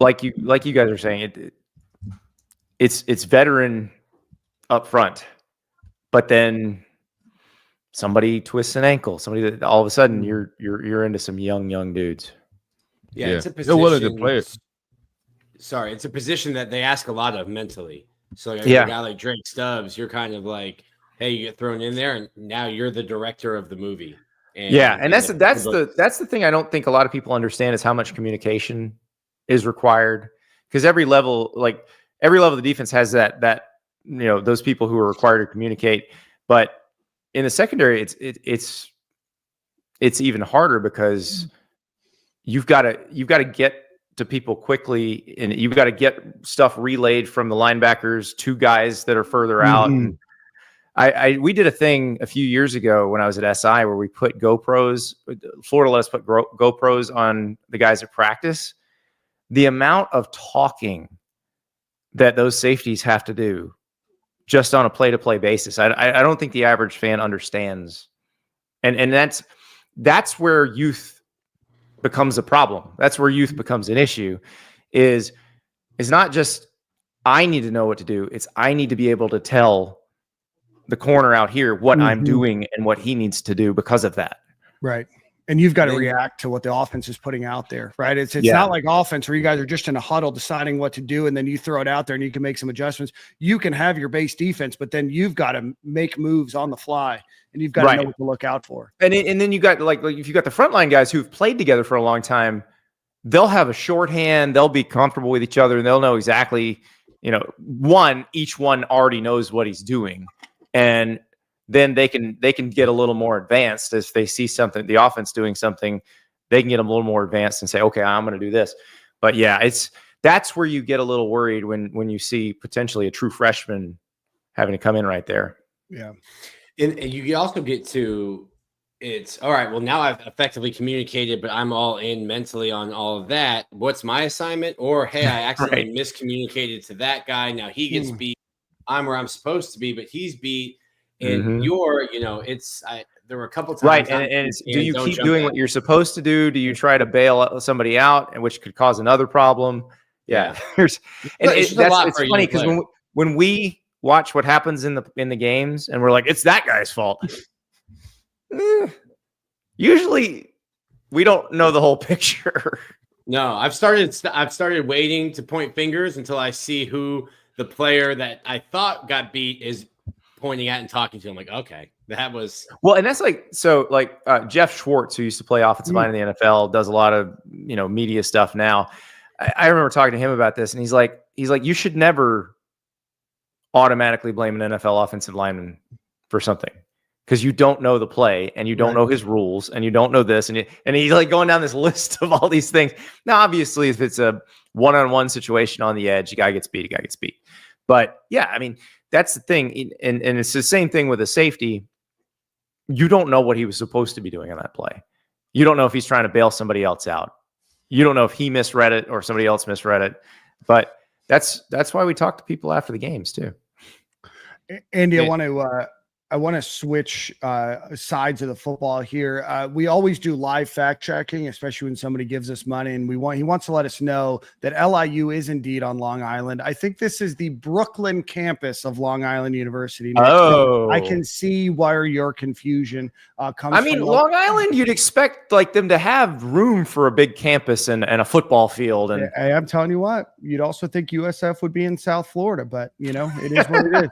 like you guys are saying, it's veteran up front, but then somebody twists an ankle, somebody that all of a sudden you're into some young dudes. Yeah. It's a position. They're willing to play it. Sorry, it's a position that they ask a lot of mentally. So a guy like Drake Stubbs, you're kind of like, hey, you get thrown in there, and now you're the director of the movie. And that's the thing I don't think a lot of people understand is how much communication is required, because every level of the defense has that those people who are required to communicate. But in the secondary, it's even harder, because you've got to get to people quickly, and you've got to get stuff relayed from the linebackers to guys that are further out. And we did a thing a few years ago when I was at SI where we put GoPros. Florida let us put GoPros on the guys at practice. The amount of talking that those safeties have to do just on a play-to-play basis, I don't think the average fan understands. And that's where youth becomes a problem. That's where youth becomes an issue. Is not just I need to know what to do. It's I need to be able to tell the corner out here what I'm doing and what he needs to do because of that. Right. And you've got to react to what the offense is putting out there, right? It's not like offense where you guys are just in a huddle deciding what to do, and then you throw it out there and you can make some adjustments. You can have your base defense, but then you've got to make moves on the fly, and you've got to know what to look out for. And then you got like if you got the frontline guys who've played together for a long time, they'll have a shorthand, they'll be comfortable with each other, and they'll know exactly, each one already knows what he's doing, and then they can get a little more advanced as they see something, the offense doing something, they can get a little more advanced and say, okay, I'm going to do this. But yeah, that's where you get a little worried when you see potentially a true freshman having to come in right there. Yeah. And you also get to, it's all right, well, now I've effectively communicated, but I'm all in mentally on all of that. What's my assignment? Or, hey, I accidentally miscommunicated to that guy. Now he gets beat. I'm where I'm supposed to be, but he's beat. And there were a couple times. Right. And do you keep doing what you're supposed to do? Do you try to bail somebody out, and which could cause another problem? Yeah. It's funny because when we watch what happens in the games and we're like, it's that guy's fault. Usually we don't know the whole picture. No, I've started waiting to point fingers until I see who the player that I thought got beat is pointing at and talking to. I'm like, okay, that was Well, and that's Jeff Schwartz, who used to play offensive line in the NFL, does a lot of media stuff now. I remember talking to him about this, and he's like, you should never automatically blame an NFL offensive lineman for something, because you don't know the play and you don't know his rules and you don't know this. And he's like going down this list of all these things. Now, obviously, if it's a one-on-one situation on the edge, a guy gets beat. But yeah, I mean, that's the thing. And it's the same thing with a safety. You don't know what he was supposed to be doing on that play. You don't know if he's trying to bail somebody else out. You don't know if he misread it or somebody else misread it. But that's why we talk to people after the games too. Andy, I want to switch sides of the football here. We always do live fact checking, especially when somebody gives us money, and he wants to let us know that LIU is indeed on Long Island. I think this is the Brooklyn campus of Long Island University. Oh, I can see where your confusion comes. I mean, Long Island, you'd expect them to have room for a big campus and a football field. And I'm telling you what, you'd also think USF would be in South Florida, but it is what it is.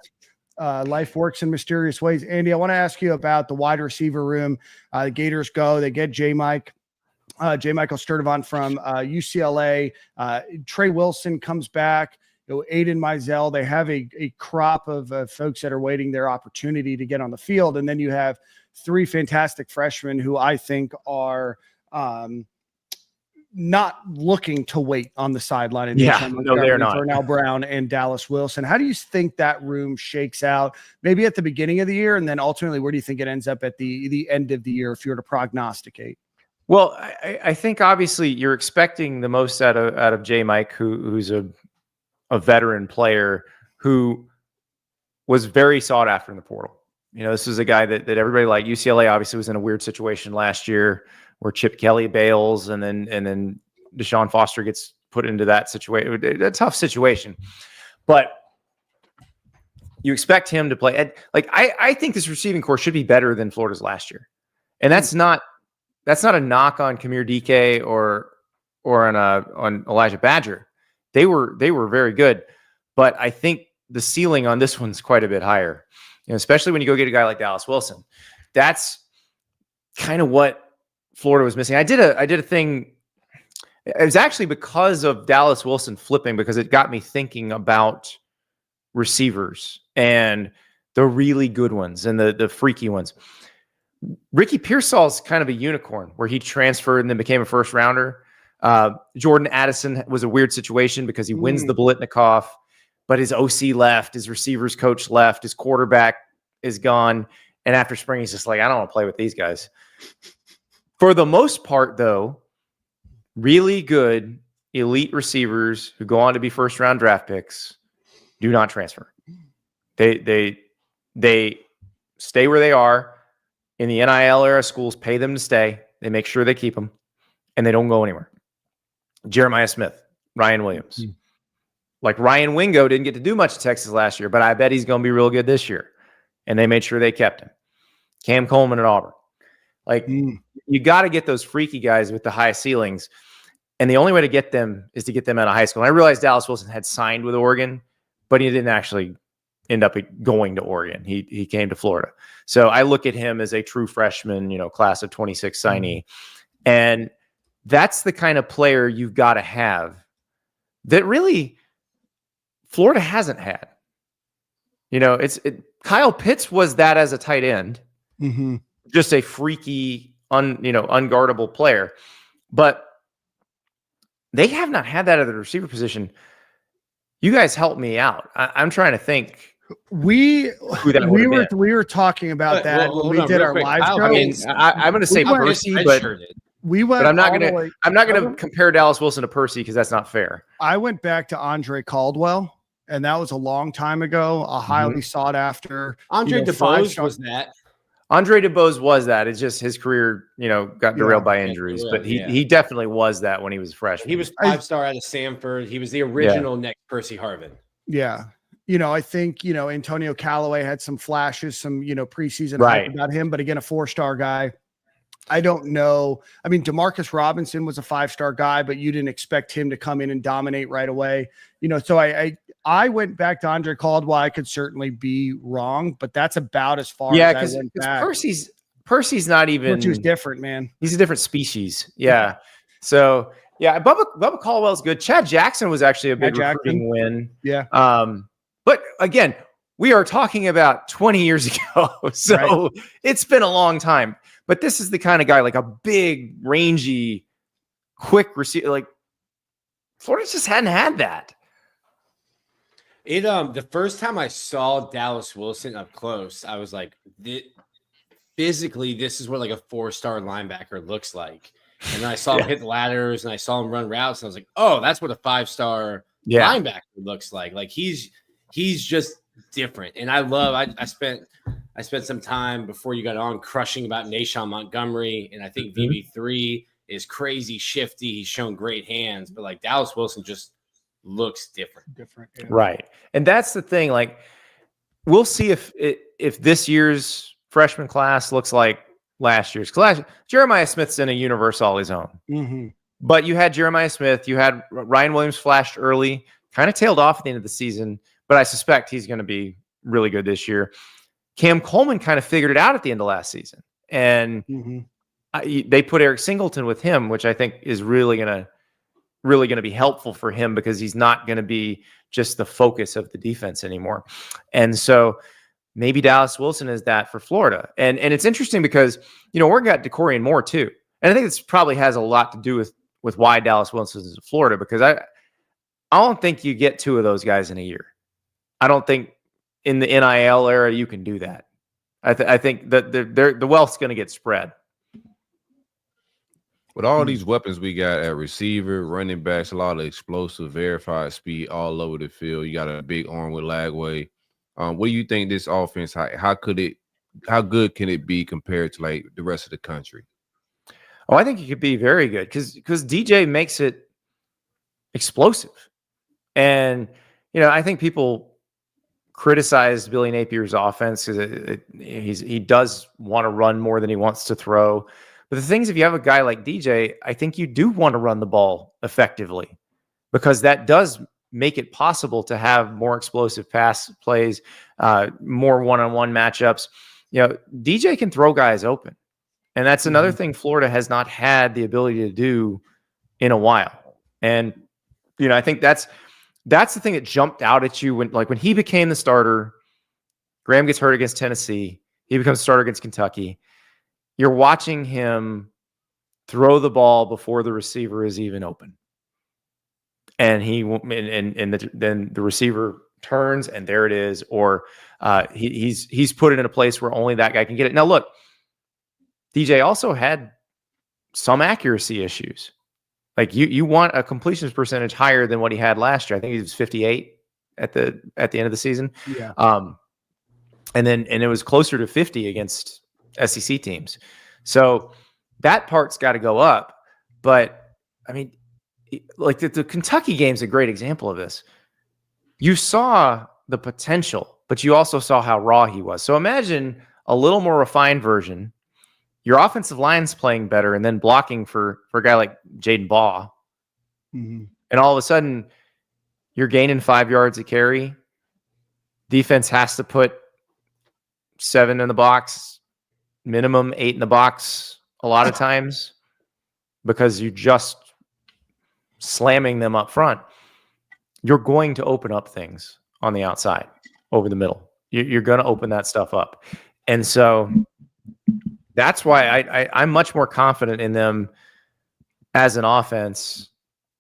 Life works in mysterious ways. Andy, I want to ask you about the wide receiver room. The Gators they get J-Michael Sturdivant from UCLA. Trey Wilson comes back. Aiden Mizell. They have a crop of folks that are waiting their opportunity to get on the field. And then you have three fantastic freshmen who I think are not looking to wait on the sideline. No, they're not. Darnell Brown and Dallas Wilson. How do you think that room shakes out? Maybe at the beginning of the year, and then ultimately, where do you think it ends up at the end of the year if you were to prognosticate? Well, I think obviously you're expecting the most out of J-Mike, who's a veteran player who was very sought after in the portal. This is a guy that everybody liked. UCLA obviously was in a weird situation last year, where Chip Kelly bails and then Deshaun Foster gets put into that situation, a tough situation. But you expect him to play. I think this receiving corps should be better than Florida's last year, and that's not a knock on Kamir DK or on Elijah Badger. They were very good, but I think the ceiling on this one's quite a bit higher, especially when you go get a guy like Dallas Wilson. That's kind of what Florida was missing. I did a thing. It was actually because of Dallas Wilson flipping, because it got me thinking about receivers and the really good ones and the freaky ones. Ricky Pearsall's kind of a unicorn, where he transferred and then became a first rounder. Jordan Addison was a weird situation because he wins the Biletnikoff, but his OC left, his receivers coach left, his quarterback is gone. And after spring, he's just like, I don't want to play with these guys. For the most part, though, really good elite receivers who go on to be first-round draft picks do not transfer. They stay where they are. In the NIL era, schools pay them to stay. They make sure they keep them, and they don't go anywhere. Jeremiah Smith, Ryan Williams. Like Ryan Wingo didn't get to do much at Texas last year, but I bet he's going to be real good this year. And they made sure they kept him. Cam Coleman at Auburn. You got to get those freaky guys with the high ceilings. And the only way to get them is to get them out of high school. And I realized Dallas Wilson had signed with Oregon, but he didn't actually end up going to Oregon. He came to Florida. So I look at him as a true freshman, class of 26 signee. And that's the kind of player you've got to have that really Florida hasn't had. Kyle Pitts was that as a tight end. Mm-hmm. Just a freaky, unguardable player. But they have not had that at the receiver position. You guys help me out. I'm trying to think. We were talking about that when we did our live show. I mean, I'm going to say Percy, but I'm not going to compare Dallas Wilson to Percy, because that's not fair. I went back to Andre Caldwell, and that was a long time ago. A highly sought after. Andre DeBose was that. Andre DeBose was that. It's just his career, got derailed by injuries, but he definitely was that when he was a freshman. He was 5-star out of Samford. He was the original next Percy Harvin. Yeah. I think, Antonio Callaway had some flashes, some, preseason hype about him, but again, a 4-star guy. I don't know. I mean, Demarcus Robinson was a 5-star guy, but you didn't expect him to come in and dominate right away. So I went back to Andre Caldwell. I could certainly be wrong, but that's about as far as I went back. Percy's not even. Percy was different, man. He's a different species. Yeah. So yeah, Bubba Caldwell's good. Chad Jackson was actually a big recruiting win. Yeah. But again, we are talking about 20 years ago, so It's been a long time. But this is the kind of guy, like a big, rangy, quick receiver. Like Florida just hadn't had that. The first time I saw Dallas Wilson up close, I was like, physically, this is what like a 4-star linebacker looks like. And then I saw him hit the ladders, and I saw him run routes, and I was like, oh, that's what a 5-star linebacker looks like. Like he's just different. And I spent some time before you got on crushing about Nashawn Montgomery, and I think VB3 is crazy shifty. He's shown great hands, but like Dallas Wilson just looks different. Right. And that's the thing. Like, we'll see if this year's freshman class looks like last year's class. Jeremiah Smith's in a universe all his own. Mm-hmm. But you had Jeremiah Smith, you had Ryan Williams flashed early, kind of tailed off at the end of the season, but I suspect he's going to be really good this year. Cam Coleman kind of figured it out at the end of last season, and they put Eric Singleton with him, which I think is really going to be helpful for him because he's not going to be just the focus of the defense anymore. And so maybe Dallas Wilson is that for Florida. And it's interesting because, we're got DeCorian Moore too. And I think this probably has a lot to do with why Dallas Wilson is in Florida, because I don't think you get 2 of those guys in a year. I don't think in the NIL era you can do that. I think that the wealth's going to get spread. With all these weapons we got at receiver, running backs, a lot of explosive, verified speed all over the field. You got a big arm with Lagway. What do you think this offense? How good can it be compared to like the rest of the country? Oh, I think it could be very good because DJ makes it explosive, and I think people criticized Billy Napier's offense because he does want to run more than he wants to throw. But the things, if you have a guy like DJ, I think you do want to run the ball effectively because that does make it possible to have more explosive pass plays, more one-on-one matchups. DJ can throw guys open. And that's another thing Florida has not had the ability to do in a while. And, I think that's the thing that jumped out at you when he became the starter. Graham gets hurt against Tennessee. He becomes starter against Kentucky. You're watching him throw the ball before the receiver is even open. And then the receiver turns and there it is. Or he's put it in a place where only that guy can get it. Now look, DJ also had some accuracy issues. Like you want a completions percentage higher than what he had last year. I think he was 58 at the end of the season. Yeah. And it was closer to 50 against SEC teams. So that part's got to go up. But I mean, like the Kentucky game's a great example of this. You saw the potential, but you also saw how raw he was. So imagine a little more refined version. Your offensive line's playing better and then blocking for a guy like Jaden Baugh. Mm-hmm. And all of a sudden, you're gaining 5 yards a carry. Defense has to put 7 in the box, minimum 8 in the box a lot of times because you're just slamming them up front. You're going to open up things on the outside over the middle. You're going to open that stuff up. And so that's why I'm much more confident in them as an offense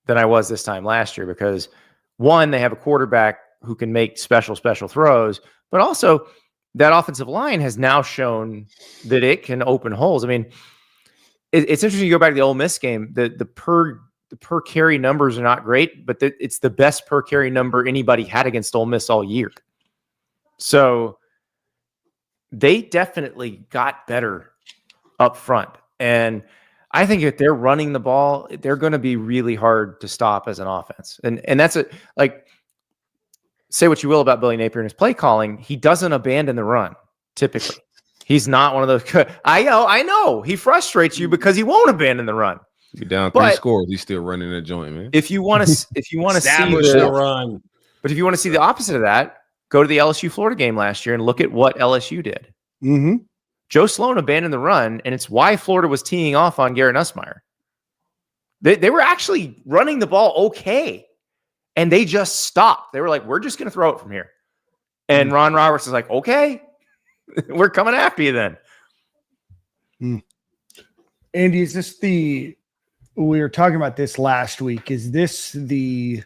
than I was this time last year because, one, they have a quarterback who can make special throws, but also that offensive line has now shown that it can open holes. I mean, it's interesting. You go back to the Ole Miss game, the per carry numbers are not great, but it's the best per carry number anybody had against Ole Miss all year. So they definitely got better up front. And I think if they're running the ball, they're going to be really hard to stop as an offense. And that's say what you will about Billy Napier and his play calling. He doesn't abandon the run typically. He's not one of those. I know. He frustrates you because he won't abandon the run. Be down 3 scores. He's still running the joint, man. If you want to see the run, but if you want to see the opposite of that, go to the LSU Florida game last year and look at what LSU did. Mm-hmm. Joe Sloan abandoned the run, and it's why Florida was teeing off on Garrett Nussmeier. They were actually running the ball okay, and they just stopped. They were like, "We're just going to throw it from here." And Ron Roberts is like, "Okay, we're coming after you then." Andy, is this we were talking about this last week. Is this the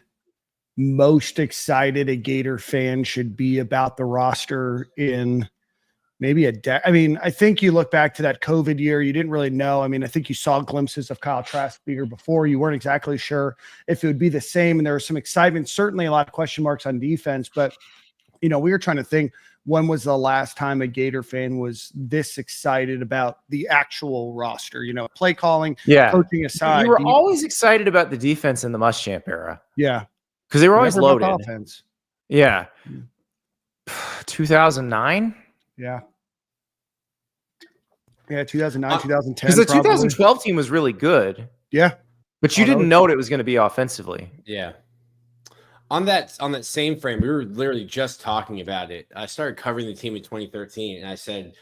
most excited a Gator fan should be about the roster in maybe I mean, I think you look back to that COVID year, you didn't really know. I mean, I think you saw glimpses of Kyle Trask year before. You weren't exactly sure if it would be the same. And there was some excitement, certainly a lot of question marks on defense. But, we were trying to think, when was the last time a Gator fan was this excited about the actual roster? Play calling, coaching aside. You were always excited about the defense in the Muschamp era. Yeah. Because they were always loaded. Offense. Yeah. 2009? Yeah. Yeah, 2009, 2010. Because the 2012 team was really good. Yeah. But you didn't know what it was going to be offensively. Yeah. On that same frame, we were literally just talking about it. I started covering the team in 2013, and I said,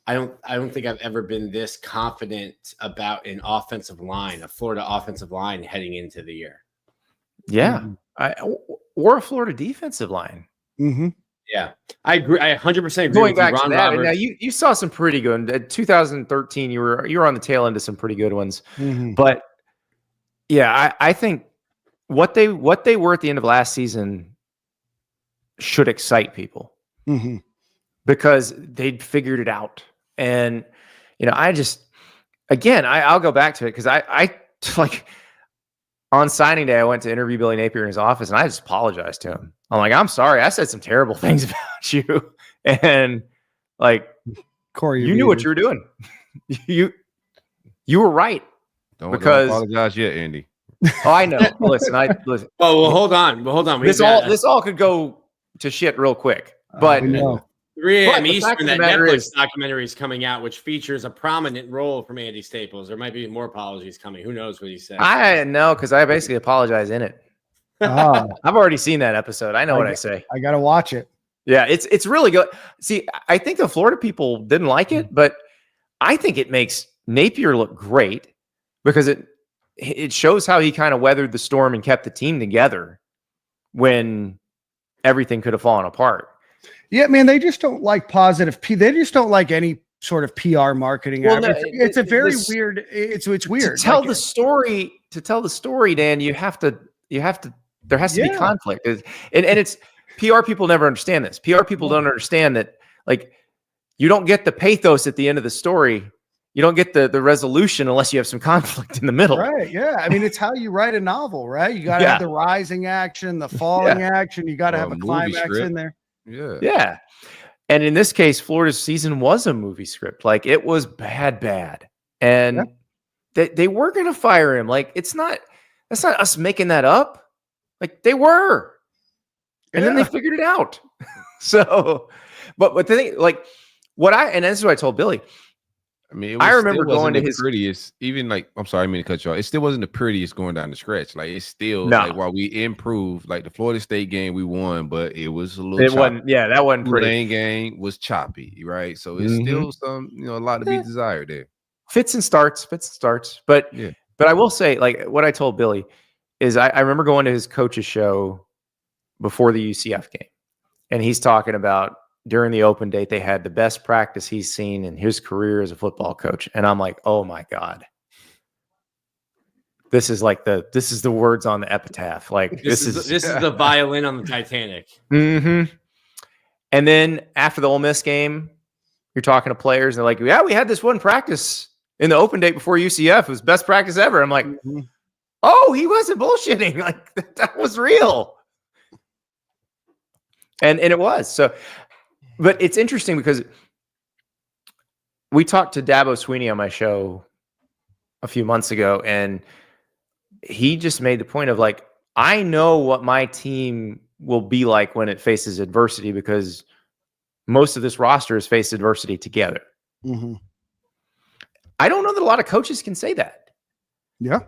I don't think I've ever been this confident about an offensive line, a Florida offensive line heading into the year. Yeah. Or a Florida defensive line. Mm-hmm. Yeah, I agree. I 100% agree. Going with back you, Ron to that, Roberts. now you saw some pretty good. In 2013, you were on the tail end of some pretty good ones. Mm-hmm. But yeah, I think what they were at the end of last season should excite people because they'd figured it out. And I'll go back to it because I like on signing day I went to interview Billy Napier in his office and I just apologized to him. I'm like, I'm sorry, I said some terrible things about you, and like Corey, you knew what you were doing. you were right. Don't apologize yet, Andy. Oh, I know. Listen. Oh, well, hold on. This all could go to shit real quick. But 3 a.m. Eastern, that Netflix is, documentary is coming out, which features a prominent role from Andy Staples. There might be more apologies coming. Who knows what he said? I know because I basically apologize in it. I've already seen that episode. I know what I say. I got to watch it. Yeah, it's really good. See, I think the Florida people didn't like it, but I think it makes Napier look great because it shows how he kind of weathered the storm and kept the team together when everything could have fallen apart. Yeah, man, they just don't like positive. They just don't like any sort of PR marketing. Well, it's a very weird. It's weird. To tell the story, Dan, you have to. There has to be conflict, and it's PR people never understand this. PR people don't understand that, like, you don't get the pathos at the end of the story. You don't get the resolution unless you have some conflict in the middle. Right. Yeah. I mean, it's how you write a novel, right? You got to have the rising action, the falling action. You got to have a climax in there. Yeah. Yeah. And in this case, Florida's season was a movie script. Like, it was bad. And they were going to fire him. Like, that's not us making that up. Like, they were. And then they figured it out. So, but the thing, like, and this is what I told Billy. I mean, I remember going to his prettiest, even like, I'm sorry, I mean to cut you off. It still wasn't the prettiest going down the stretch. Like, it's still like while we improved, like the Florida State game we won, but it was a little. It wasn't. Yeah, that wasn't pretty. The game was choppy, right? So it's still some, a lot to be desired there. Fits and starts, but I will say, like, what I told Billy is I remember going to his coach's show before the UCF game, and he's talking about. During the open date, they had the best practice he's seen in his career as a football coach. And I'm like, oh my God. This is the words on the epitaph. Like this is the violin on the Titanic. Mm-hmm. And then after the Ole Miss game, you're talking to players and they're like, yeah, we had this one practice in the open date before UCF. It was best practice ever. I'm like, oh, he wasn't bullshitting. Like that was real. And it was. So, but it's interesting because we talked to Dabo Sweeney on my show a few months ago, and he just made the point of like, I know what my team will be like when it faces adversity because most of this roster has faced adversity together. Mm-hmm. I don't know that a lot of coaches can say that. Yeah.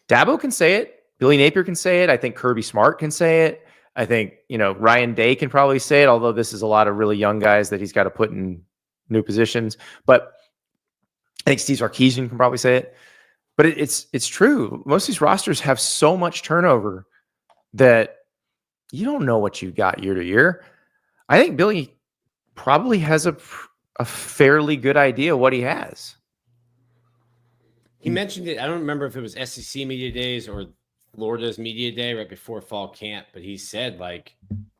Dabo can say it. Billy Napier can say it. I think Kirby Smart can say it. I think, Ryan Day can probably say it, although this is a lot of really young guys that he's got to put in new positions. But I think Steve Sarkisian can probably say it. But it's true. Most of these rosters have so much turnover that you don't know what you got year to year. I think Billy probably has a fairly good idea what he has. He mentioned it. I don't remember if it was SEC Media Days or Florida's Media Day right before fall camp, but he said,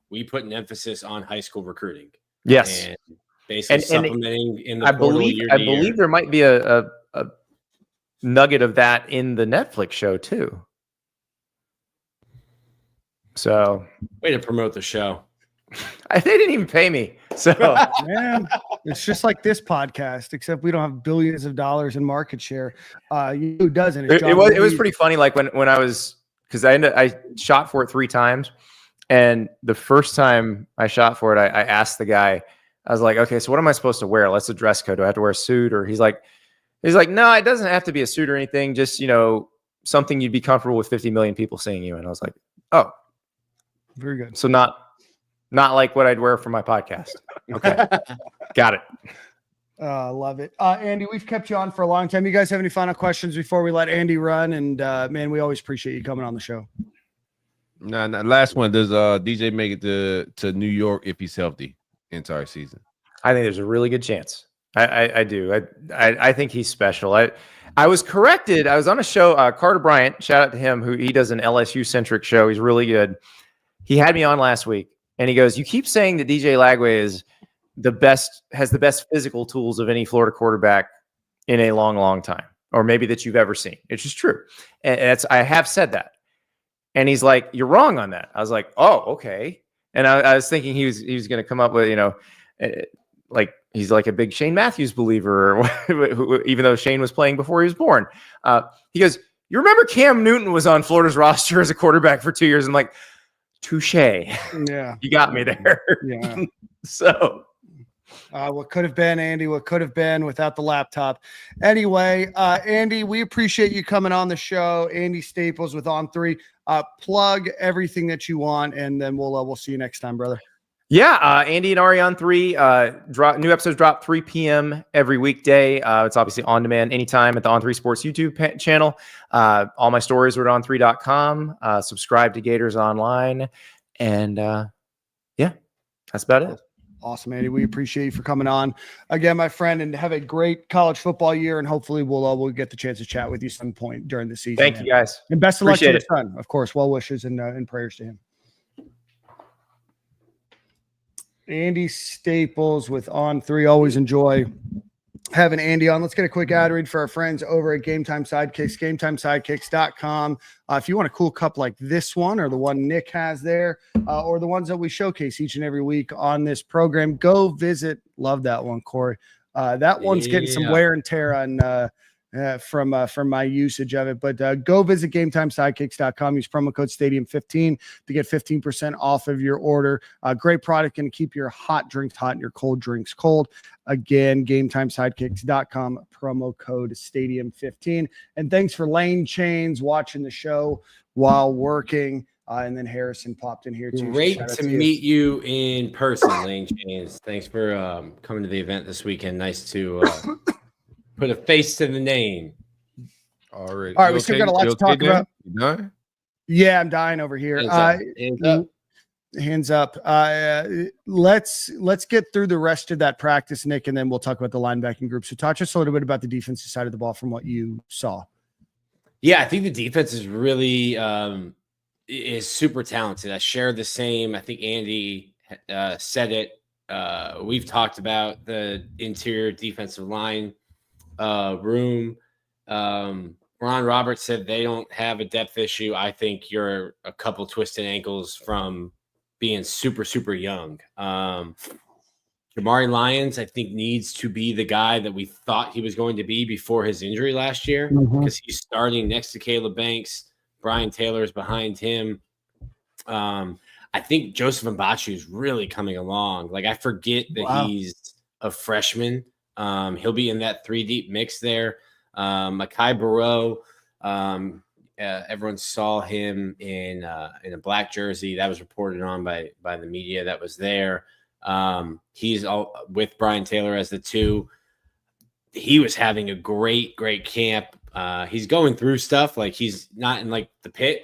we put an emphasis on high school recruiting. Yes. And basically supplementing in the I portal believe, year to year. I believe there might be a nugget of that in the Netflix show too. So way to promote the show. They didn't even pay me. So man, it's just like this podcast, except we don't have billions of dollars in market share. Who doesn't? It was pretty funny. Like when I was, because I shot for it 3 times, and the first time I shot for it, I asked the guy, I was like, okay, so what am I supposed to wear? Let's a dress code. Do I have to wear a suit? Or he's like, no, it doesn't have to be a suit or anything. Just something you'd be comfortable with 50 million people seeing you. And I was like, oh, very good. So not like what I'd wear for my podcast. Okay. Got it. Love it. Andy, we've kept you on for a long time. You guys have any final questions before we let Andy run? And man, we always appreciate you coming on the show. No. Last one. Does DJ make it to New York if he's healthy entire season? I think there's a really good chance. I do. I think he's special. I was corrected. I was on a show, Carter Bryant, shout out to him, who he does an LSU centric show. He's really good. He had me on last week, and he goes, "You keep saying that DJ Lagway has the best physical tools of any Florida quarterback in a long, long time, or maybe that you've ever seen." It's just true. And I have said that. And he's like, "You're wrong on that." I was like, "Oh, okay." And I was thinking he was going to come up with, like he's like a big Shane Matthews believer, even though Shane was playing before he was born. He goes, "You remember Cam Newton was on Florida's roster as a quarterback for 2 years?" I'm like, touche. Yeah. You got me there. Yeah. So what could have been, Andy, what could have been without the laptop. Anyway, Andy, we appreciate you coming on the show. Andy Staples with On3. Plug everything that you want, and then we'll see you next time, brother. Yeah, Andy and Ari on 3. New episodes drop 3 p.m. every weekday. It's obviously on demand anytime at the On3 Sports YouTube channel. All my stories are at on3.com. Subscribe to Gators Online. And yeah, that's about it. Awesome, Andy. We appreciate you for coming on again, my friend, and have a great college football year. And hopefully we'll get the chance to chat with you some point during the season. Thank you, guys. And best of luck to your Appreciate son. Of course, well wishes and prayers to him. Andy Staples with On3. Always enjoy having Andy on. Let's get a quick ad read for our friends over at Game Time Sidekicks, GameTimeSidekicks.com. If you want a cool cup like this one or the one Nick has there, or the ones that we showcase each and every week on this program, go visit. Love that one, Corey. That one's getting some wear and tear on from my usage of it, but go visit GameTimeSidekicks.com. Use promo code Stadium15 to get 15% off of your order. Great product, going to keep your hot drinks hot and your cold drinks cold. Again, GameTimeSidekicks.com, promo code Stadium15. And thanks for Lane Chains watching the show while working. And then Harrison popped in here too. Great to meet you in person, Lane Chains. Thanks for coming to the event this weekend. Nice to put a face to the name. All right. All right, we still got a lot to talk about. You done? Yeah, I'm dying over here. Hands up. Let's get through the rest of that practice, Nick, and then we'll talk about the linebacking group. So talk us a little bit about the defensive side of the ball from what you saw. Yeah, I think the defense is really is super talented. I share the same. I think Andy said it. We've talked about the interior defensive line room. Ron Roberts said they don't have a depth issue. I think you're a couple twisted ankles from being super, super young. Jamari Lyons, I think, needs to be the guy that we thought he was going to be before his injury last year, because he's starting next to Caleb Banks. Brian Taylor is behind him. I think Joseph Mbachu is really coming along. Like, I forget that he's a freshman. He'll be in that 3 deep mix there. Mekhi Burrow, everyone saw him in a black jersey. That was reported on by the media that was there. He's all with Brian Taylor as the 2. He was having a great camp. He's going through stuff. Like, he's not in like the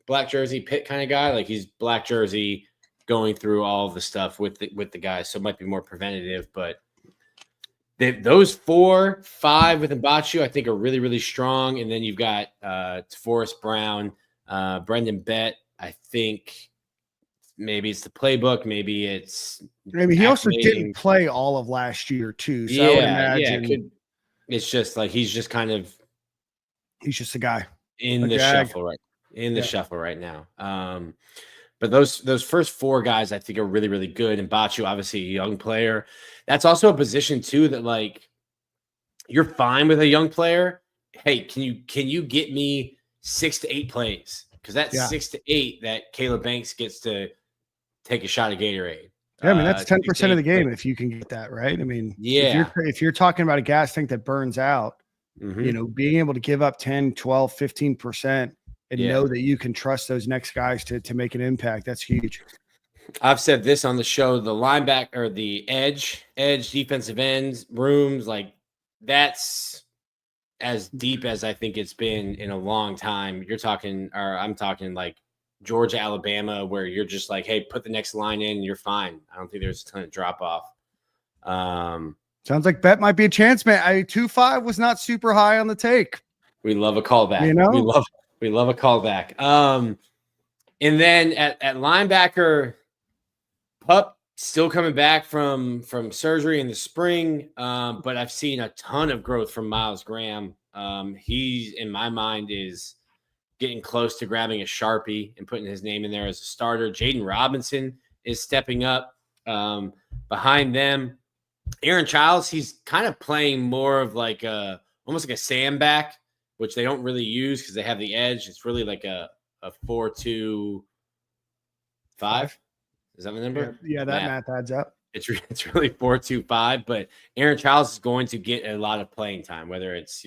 black jersey pit kind of guy. Like, he's black jersey going through all of the stuff with the guys. So it might be more preventative, but those 4, 5 with Mbachu, I think, are really, really strong. And then you've got Forrest Brown, Brendan Bett. I think maybe it's the playbook. Maybe it's he also didn't play all of last year too. So I would imagine it's just like he's just a guy in the shuffle right now. But those first 4 guys I think are really, really good. And Mbachu, obviously a young player. That's also a position too that, like, you're fine with a young player. Hey, can you get me 6 to 8 plays? Because that's 6 to 8 that Caleb Banks gets to take a shot at Gatorade. Yeah, I mean, that's 10% of the game if you can get that, right? I mean, if you're talking about a gas tank that burns out, being able to give up 10, 12, 15% and know that you can trust those next guys to make an impact, that's huge. I've said this on the show, the linebacker or the edge defensive ends rooms, like, that's as deep as I think it's been in a long time. I'm talking like Georgia, Alabama, where you're just like, hey, put the next line in and you're fine. I don't think there's a ton of drop off. Sounds like Bet might be a chance, man. 2.5 was not super high on the take. We love a callback. We love a callback. And then at linebacker, Pup still coming back from surgery in the spring, but I've seen a ton of growth from Miles Graham. He, in my mind, is getting close to grabbing a Sharpie and putting his name in there as a starter. Jaden Robinson is stepping up behind them. Aaron Childs, he's kind of playing more of like almost like a Sam back, which they don't really use because they have the edge. It's really like a 4-2-5. Is that the number? Yeah, that math adds up. It's really 4-2-5, but Aaron Childs is going to get a lot of playing time, whether it's,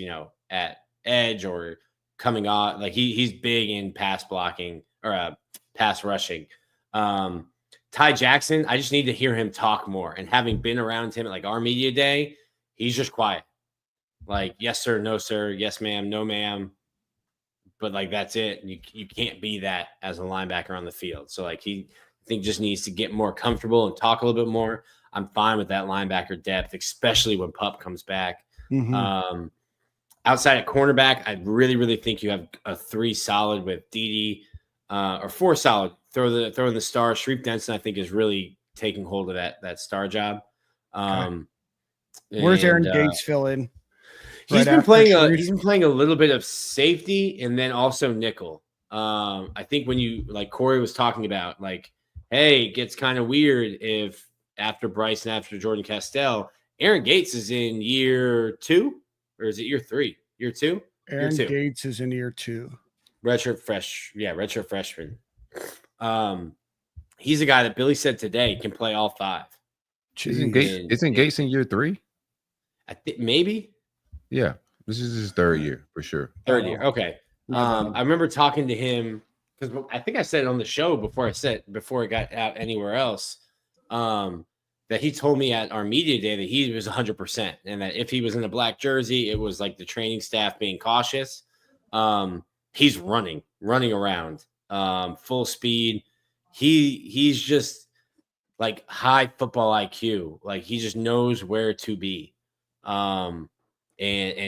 at edge or coming on. Like, he's big in pass blocking or pass rushing. Ty Jackson, I just need to hear him talk more. And having been around him at like our media day, he's just quiet. Like, yes, sir, no, sir, yes, ma'am, no, ma'am. But like, that's it. You can't be that as a linebacker on the field. So like, I think just needs to get more comfortable and talk a little bit more. I'm fine with that linebacker depth, especially when Pup comes back. Mm-hmm. Outside at cornerback, I really, really think you have a 3 solid with Dede, or 4 solid. Throw in the star. Sharif Denson, I think, is really taking hold of that star job. Where's Aaron Gates fill in? He's been playing a little bit of safety and then also nickel. I think when you, like Corey was talking about, like, hey, it gets kind of weird if after Bryce and after Jordan Castell, Aaron Gates is in year 2, or is it year 3? Year 2? Aaron Gates is in year 2. Redshirt freshman. He's a guy that Billy said today can play all 5. Isn't Gates in year 3? I think maybe. Yeah, this is his 3rd year for sure. 3rd year, okay. I remember talking to him because I think I said it on the show before it got out anywhere else. That he told me at our media day that he was 100%, and that if he was in a black jersey, it was like the training staff being cautious. He's running around, full speed. He's just like high football IQ. Like, he just knows where to be, and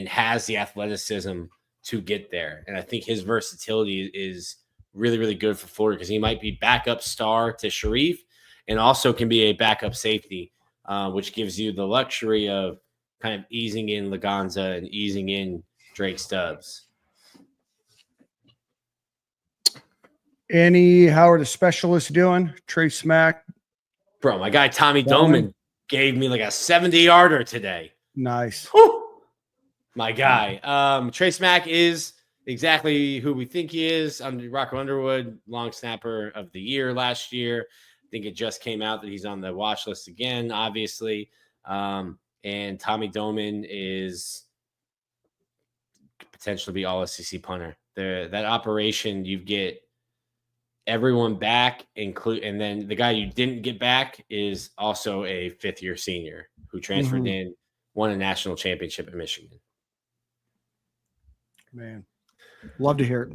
has the athleticism to get there. And I think his versatility is really, really good for Florida because he might be backup star to Sharif and also can be a backup safety, which gives you the luxury of kind of easing in Laganza and easing in Drake Stubbs. How are the specialists doing? Trey Smack. Bro, my guy Tommy Doman gave me like a 70-yarder today. Nice. Whew. My guy. Trey Smack is exactly who we think he is. Rocco Underwood, long snapper of the year last year. I think it just came out that he's on the watch list again, obviously. and Tommy Doman is potentially be all SEC punter. That operation, you get everyone back, and then the guy you didn't get back is also a fifth-year senior who transferred in, won a national championship at Michigan. Man, love to hear it.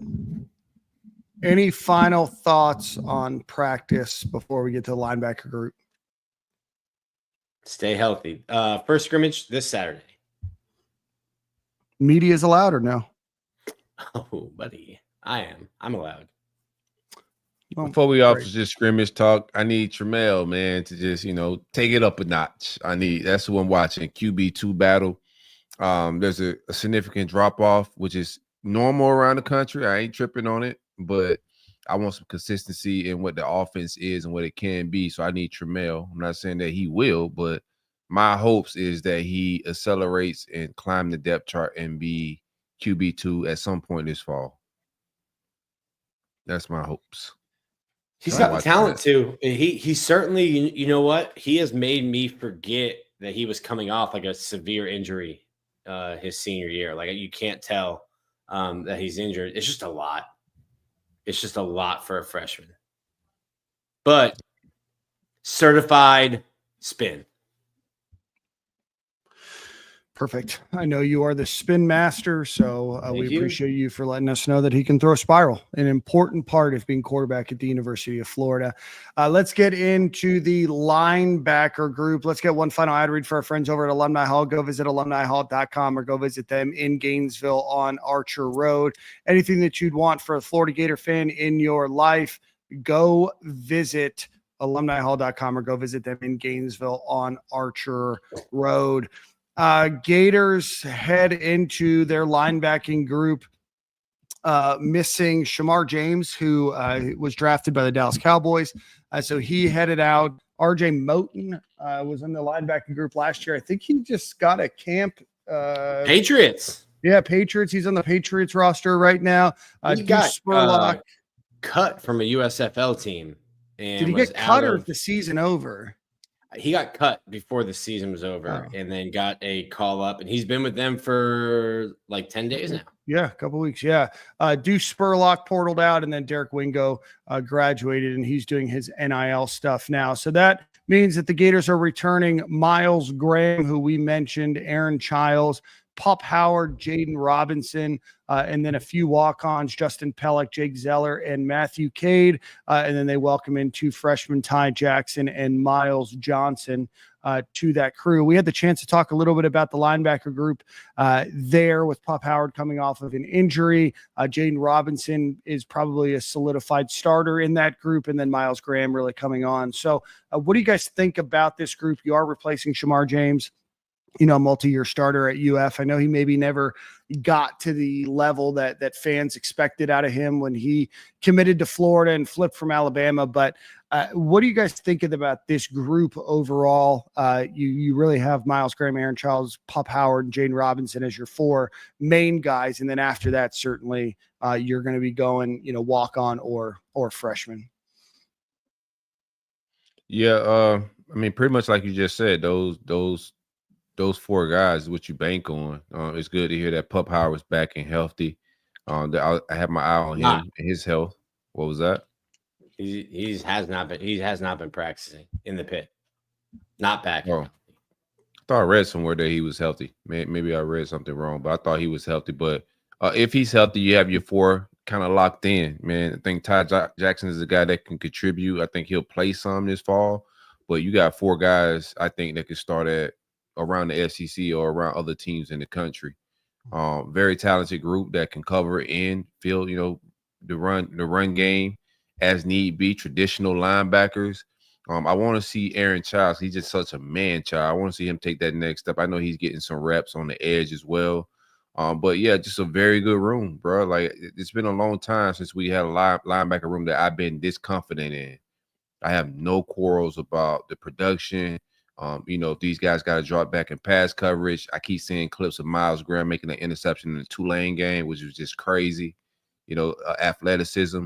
Any final thoughts on practice before we get to the linebacker group? Stay healthy. First scrimmage this Saturday. Media is allowed or no? Oh, buddy, I'm allowed. Well, Before we off great. this scrimmage talk, I need Tramel, man, to just, take it up a notch. That's who I'm watching. QB2 battle. There's a significant drop off, which is normal around the country. I ain't tripping on it, but I want some consistency in what the offense is and what it can be. So I need Tramel. I'm not saying that he will, but my hopes is that he accelerates and climb the depth chart and be QB2 at some point this fall. That's my hopes. He's got the talent too. He certainly, you know what? He has made me forget that he was coming off like a severe injury his senior year. Like, you can't tell that he's injured. It's just a lot. It's just a lot for a freshman. But certified spin. Perfect. I know you are the spin master, so we you. appreciate you for letting us know that he can throw a spiral, an important part of being quarterback at the University of Florida. Let's get into the linebacker group. Let's get one final ad read for our friends over at Alumni Hall. Go visit alumnihall.com or go visit them in Gainesville on Archer Road. Anything that you'd want for a Florida Gator fan in your life, go visit alumnihall.com or go visit them in Gainesville on Archer Road. Gators head into their linebacking group, missing Shamar James, who was drafted by the Dallas Cowboys. So he headed out. RJ Moten was in the linebacking group last year. I think he just got a camp. Patriots. Yeah, Patriots. He's on the Patriots roster right now. He got cut from a USFL team. And did he get cut or is the season over? He got cut before the season was over and then got a call up, and he's been with them for like 10 days now. Yeah, a couple weeks. Yeah. Deuce Spurlock portaled out, and then Derek Wingo graduated, and he's doing his NIL stuff now. So that means that the Gators are returning Miles Graham, who we mentioned, Aaron Childs, Pop Howard, Jaden Robinson, and then a few walk-ons, Justin Pellick, Jake Zeller, and Matthew Cade. And then they welcome in two freshmen, Ty Jackson and Miles Johnson, to that crew. We had the chance to talk a little bit about the linebacker group there with Pop Howard coming off of an injury. Jaden Robinson is probably a solidified starter in that group, and then Miles Graham really coming on. So what do you guys think about this group? You are replacing Shamar James, multi-year starter at UF. I know he maybe never got to the level that fans expected out of him when he committed to Florida and flipped from Alabama. But what are you guys thinking about this group overall? You really have Miles Graham, Aaron Childs, Pop Howard, and Jaden Robinson as your four main guys. And then after that, certainly you're going to be going, walk on or freshman. Yeah. Pretty much like you just said, those four guys is what you bank on. It's good to hear that Pup Howard's back and healthy. I have my eye on him and his health. What was that? He has not been practicing in the pit. Not back. Oh, I thought I read somewhere that he was healthy. Maybe I read something wrong, but I thought he was healthy. But if he's healthy, you have your four kind of locked in, man. I think Ty Jackson is a guy that can contribute. I think he'll play some this fall. But you got four guys, I think, that can start at around the SEC or around other teams in the country. Very talented group that can cover and field, the run game as need be. Traditional linebackers. I want to see Aaron Childs. He's just such a man child. I want to see him take that next step. I know he's getting some reps on the edge as well. But yeah, just a very good room, bro. Like, it's been a long time since we had a linebacker room that I've been this confident in. I have no quarrels about the production. If these guys got to drop back in pass coverage, I keep seeing clips of Miles Graham making an interception in the Tulane game, which was just crazy. Athleticism.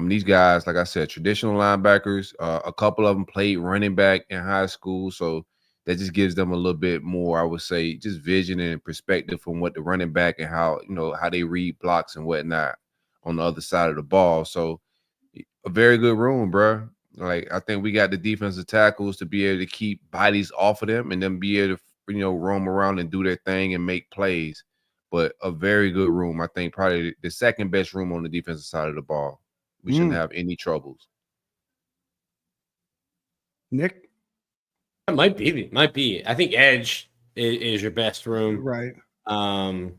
These guys, like I said, traditional linebackers. A couple of them played running back in high school, so that just gives them a little bit more, I would say, just vision and perspective from what the running back and how, how they read blocks and whatnot on the other side of the ball. So a very good room, bro. Like, I think we got the defensive tackles to be able to keep bodies off of them and then be able to, roam around and do their thing and make plays. But a very good room. I think probably the second best room on the defensive side of the ball. We shouldn't have any troubles. Nick? It might be. I think edge is your best room. Right. Let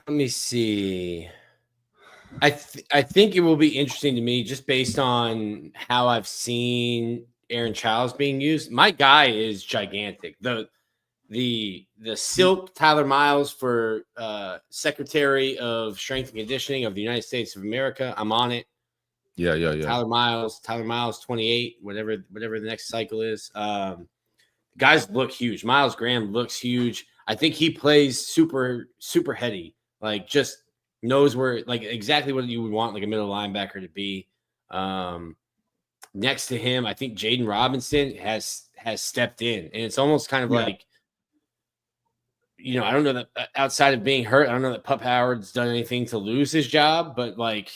me see. I think it will be interesting to me just based on how I've seen Aaron Childs being used. My guy is gigantic. The Silk Tyler Miles for Secretary of Strength and Conditioning of the United States of America. I'm on it. Yeah. Tyler Miles, 28, whatever the next cycle is. Guys look huge. Miles Graham looks huge. I think he plays super, super heady. Like, just knows where, like, exactly what you would want, like, a middle linebacker to be. Next to him, I think Jaden Robinson has stepped in, and it's almost kind of like, I don't know that outside of being hurt, I don't know that Pup Howard's done anything to lose his job, but like,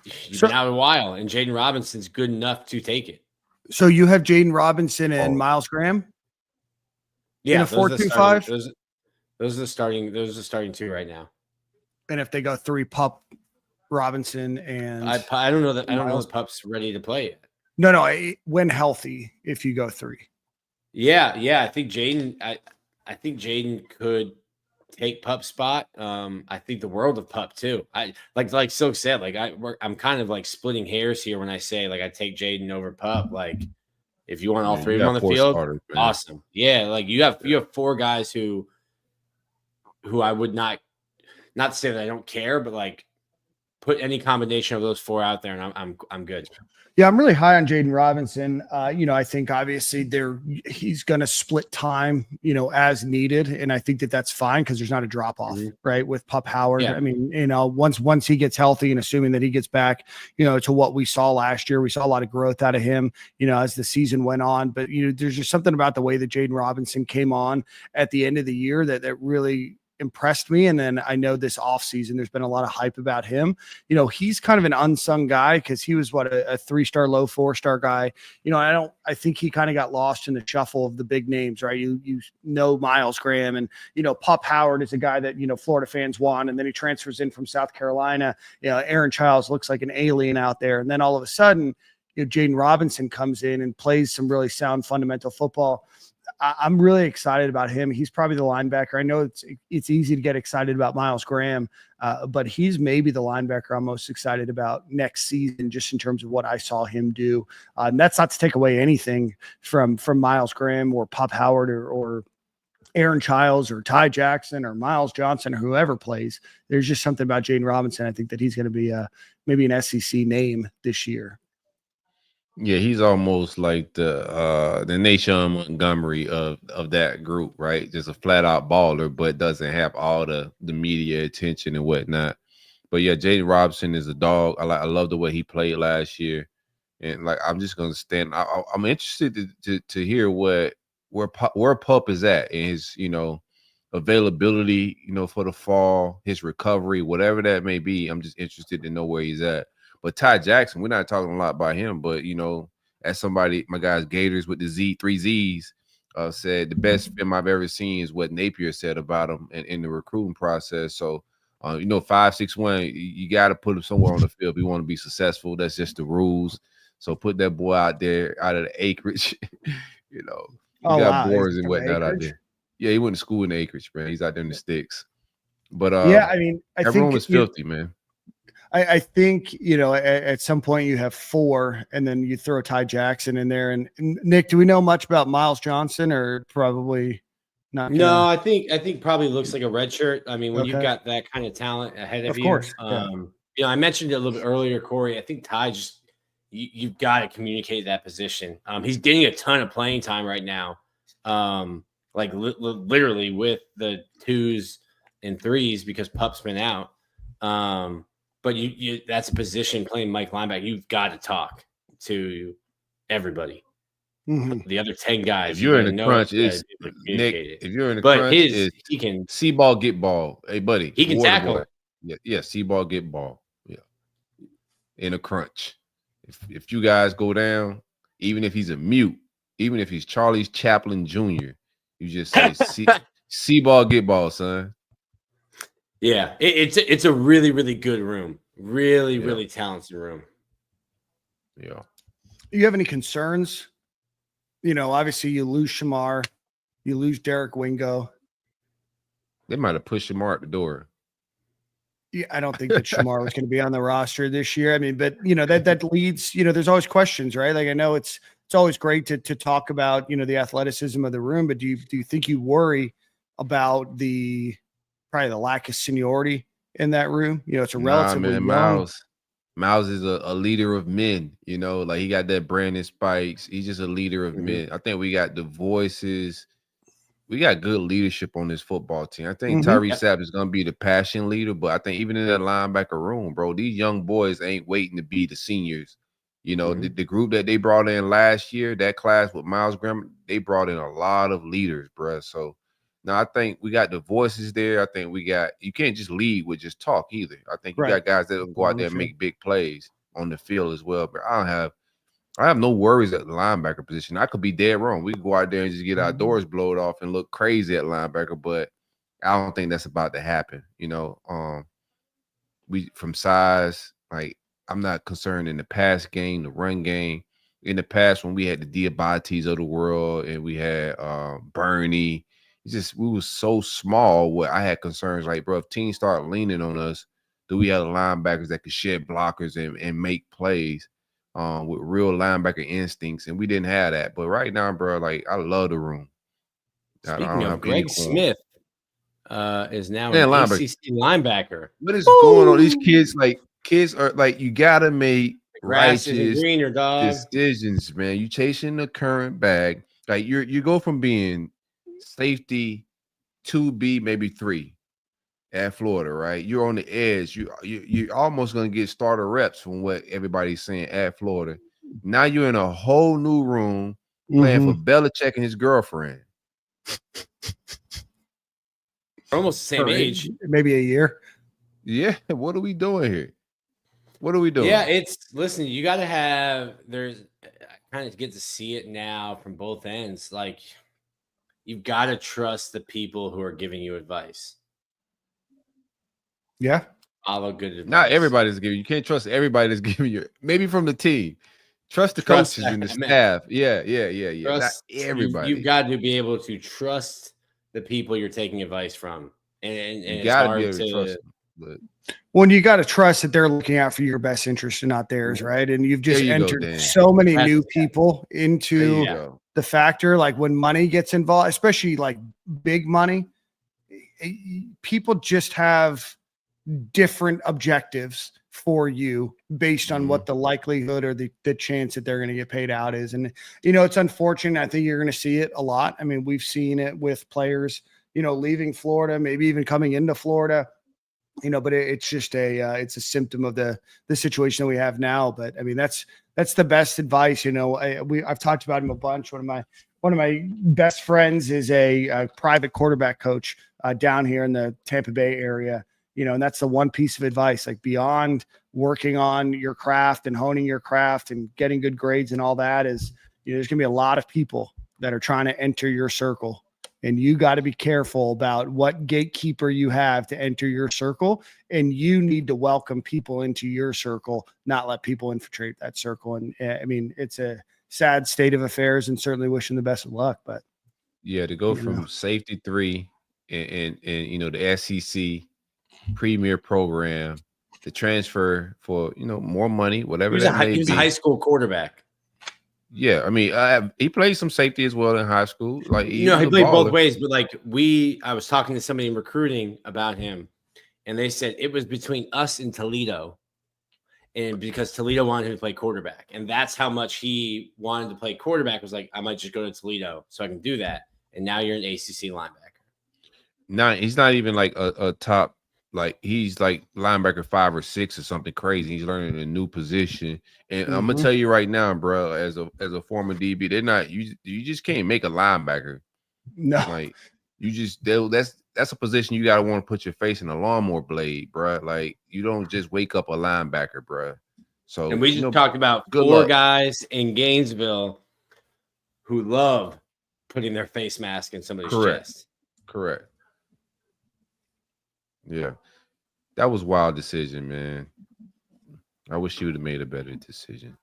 he's been out a while, and Jaden Robinson's good enough to take it. So you have Jaden Robinson and Miles Graham? Yeah, in a 4-2-5? Those are the starting two right now. And if they go 3, Pup, Robinson, and I don't know that Pup's ready to play it. No, when healthy, if you go 3. Yeah. I think Jaden. I think Jaden could take Pup's spot. I think the world of Pup too. I like Silk said. Like, I'm kind of like splitting hairs here when I say, like, I take Jaden over Pup. Like, if you want all three of them on the field, starters, awesome. Yeah, like you have 4 guys who I would not to say that I don't care, but like, put any combination of those 4 out there, and I'm good. Yeah, I'm really high on Jaden Robinson. I think obviously he's going to split time, as needed, and I think that's fine because there's not a drop off, right, with Pup Howard. Yeah. I mean, once he gets healthy and assuming that he gets back, to what we saw last year, we saw a lot of growth out of him, as the season went on. But there's just something about the way that Jaden Robinson came on at the end of the year that really impressed me. And then I know this offseason, there's been a lot of hype about him. He's kind of an unsung guy because he was a 3-star, low 4-star guy. I think he kind of got lost in the shuffle of the big names, right? You know, Miles Graham and, Pup Howard is a guy that, Florida fans want. And then he transfers in from South Carolina. Aaron Childs looks like an alien out there. And then all of a sudden, Jaden Robinson comes in and plays some really sound fundamental football. I'm really excited about him. He's probably the linebacker. I know it's easy to get excited about Miles Graham, but he's maybe the linebacker I'm most excited about next season, just in terms of what I saw him do. And that's not to take away anything from Miles Graham or Pup Howard or Aaron Childs or Ty Jackson or Miles Johnson or whoever plays. There's just something about Jaden Robinson. I think that he's going to be maybe an SEC name this year. Yeah, he's almost like the Nation Montgomery of that group, right? Just a flat out baller, but doesn't have all the media attention and whatnot. But yeah, Jaden Robinson is a dog. I love the way he played last year, and like, I'm just gonna stand. I'm interested to hear where Pup is at in his availability, for the fall, his recovery, whatever that may be. I'm just interested to know where he's at. But Ty Jackson, we're not talking a lot about him, but as somebody, my guys Gators with the 3 Z's said, the best film I've ever seen is what Napier said about him in the recruiting process. So 5'6", you got to put him somewhere on the field if you want to be successful. That's just the rules. So put that boy out there, out of the acreage. You got boards and whatnot out there. Yeah, he went to school in the acreage, man. He's out there in the sticks. But I think everyone was filthy, man. I think, at some point you have 4 and then you throw Ty Jackson in there. And Nick, do we know much about Miles Johnson, or probably not? No, I think probably looks like a red shirt. I mean, when you've got that kind of talent ahead of you, course, I mentioned it a little bit earlier, Corey. I think Ty you've got to communicate that position. He's getting a ton of playing time right now. Like literally with the 2s and 3s because Pup's been out. But you that's a position playing Mike linebacker. You've got to talk to everybody. Mhm. The other 10 guys, If you're in gotta a know crunch, how to it's be able to Nick. communicate it. If you're in a But crunch, it's he can see ball, get ball. Hey, buddy, he can water tackle. boy. Yeah, see ball, get ball. Yeah, in a crunch. If you guys go down, even if he's a mute, even if he's Charlie Chaplin Jr., you just say see ball, get ball, son. Yeah, it's a really, really good room. Really, Yeah. really talented room. Yeah. You have any concerns? Obviously you lose Shamar, you lose Derek Wingo. They might have pushed Shamar at the door. Yeah, I don't think that Shamar was going to be on the roster this year. I mean, but that leads, there's always questions, right? Like I know it's always great to talk about, the athleticism of the room, but do you think you worry about probably the lack of seniority in that room? It's a relatively young. Miles is a leader of men, like he got that Brandon Spikes. He's just a leader of men. I think we got the voices. We got good leadership on this football team. I think Tyree Sapp is going to be the passion leader, but I think even in that linebacker room, bro, these young boys ain't waiting to be the seniors. The group that they brought in last year, that class with Miles Graham, they brought in a lot of leaders, bro. So now I think we got the voices there. I think you can't just lead with just talk either. I think you got guys that will go out there and make big plays on the field as well. But I have no worries at the linebacker position. I could be dead wrong. We could go out there and just get our doors blowed off and look crazy at linebacker, but I don't think that's about to happen. We from size, like I'm not concerned in the pass game, the run game. In the past, when we had the Diabates of the world and we had Bernie, we was so small where I had concerns like, bro, if teams start leaning on us, do we have the linebackers that could shed blockers and make plays? With real linebacker instincts, and we didn't have that. But right now, bro, like I love the room. Speaking of, Greg Smith is now an ACC linebacker. What is going on? These kids are like, you gotta make righteous greener, dog. decisions, man. You chasing the current bag. Like you go from being safety 2B, maybe 3 at Florida, right? You're on the edge. You're almost gonna get starter reps from what everybody's saying at Florida. Now you're in a whole new room playing for Belichick and his girlfriend. Almost the same age, maybe a year. Yeah, what are we doing here? What are we doing? Yeah, listen. You got to have. I kind of get to see it now from both ends. Like you've got to trust the people who are giving you advice. Yeah. Follow good advice. Not everybody's giving. You can't trust everybody that's giving you. Maybe from the team. Trust the coaches and the staff. Yeah. Not everybody. You've got to be able to trust the people you're taking advice from, and you got to be able to trust them. When you got to trust that they're looking out for your best interest and not theirs, right? And you've just entered so many new people into the factor. Like when money gets involved, especially like big money, people just have different objectives for you based on what the likelihood or the chance that they're going to get paid out is. And, it's unfortunate. I think you're going to see it a lot. I mean, we've seen it with players, leaving Florida, maybe even coming into Florida, but it's just it's a symptom of the situation that we have now. But I mean, that's the best advice. I've talked about him a bunch. One of my best friends is a private quarterback coach down here in the Tampa Bay area. And that's the one piece of advice, like beyond working on your craft and honing your craft and getting good grades and all that is, there's going to be a lot of people that are trying to enter your circle, and you got to be careful about what gatekeeper you have to enter your circle. And you need to welcome people into your circle, not let people infiltrate that circle. And I mean, it's a sad state of affairs, and certainly wishing the best of luck, but yeah, to go from safety 3 and the SEC premier program, the transfer for more money, whatever he was a high school quarterback. Yeah, I mean, he played some safety as well in high school. Like he played both ways. But like I was talking to somebody in recruiting about him, and they said it was between us and Toledo, and because Toledo wanted him to play quarterback, and that's how much he wanted to play quarterback. Was like, I might just go to Toledo so I can do that. And now you're an ACC linebacker. He's not even like a top like he's like linebacker 5 or 6 or something crazy. He's learning a new position, and I'm gonna tell you right now, bro, as a former DB, they're not you just can't make a linebacker. No, Like you just that's a position you gotta want to put your face in a lawnmower blade, bro. Like you don't just wake up a linebacker, bro. So And we just talked about good 4 luck. guys in Gainesville who love putting their face mask in somebody's chest. Correct. Yeah. That was a wild decision, man. I wish you would have made a better decision.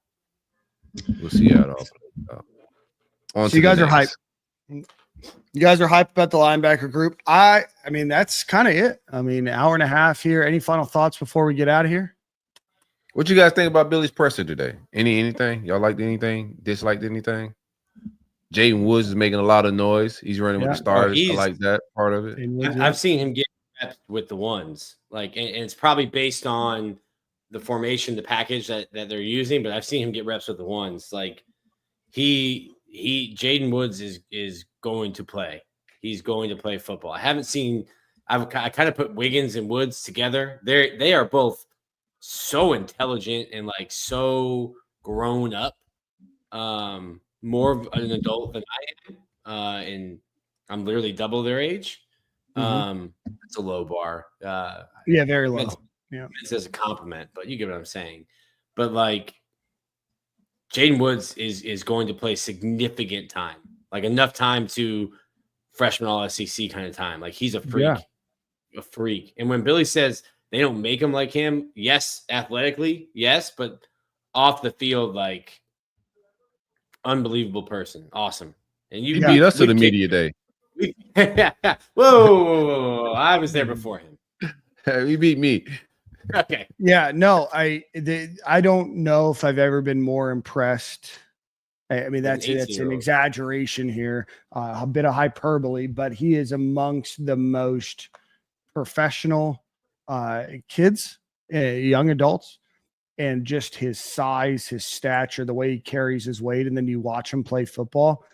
We'll see how it all plays out. On so to you the guys are next. hyped. You guys are hyped about the linebacker group. I mean, that's kind of it. I mean, hour and a half here. Any final thoughts before we get out of here? What you guys think about Billy's presser today? Anything? Y'all liked anything? Disliked anything? Jaden Woods is making a lot of noise. He's running with the starters. I like that part of it. I've seen him get reps with the ones, like, and it's probably based on the formation, the package that they're using. But I've seen him get reps with the ones. Like Jaden Woods is going to play. He's going to play football. I haven't seen. I kind of put Wiggins and Woods together. They are both so intelligent and like so grown up. More of an adult than I am, and I'm literally double their age. It's a low bar. Yeah, very low. Yeah, it's as a compliment, but you get what I'm saying. But like, Jaden Woods is going to play significant time, like enough time to freshman All SEC kind of time. Like he's a freak, a freak. And when Billy says they don't make him like him, yes, athletically, yes, but off the field, like. Unbelievable person. Awesome. And you beat us to the media day. Whoa. I was there before him. He beat me. Okay. Yeah, no, I don't know if I've ever been more impressed. I mean, that's an exaggeration here, a bit of hyperbole, but he is amongst the most professional kids, young adults. And just his size, his stature, the way he carries his weight, and then you watch him play football.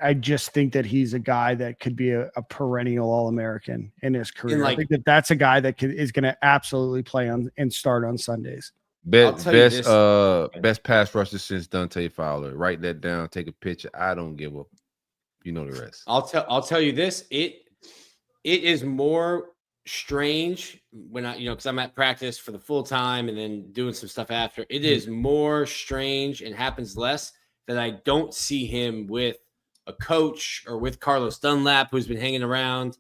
I just think that he's a guy that could be a perennial All-American in his career. I think that's a guy that is going to absolutely play on and start on Sundays. Best pass rusher since Dante Fowler. Write that down. Take a picture. I don't give up. You know the rest. I'll tell you this. It is more strange when because I'm at practice for the full time and then doing some stuff after. It is more strange and happens less that I don't see him with a coach or with Carlos Dunlap, who's been hanging around,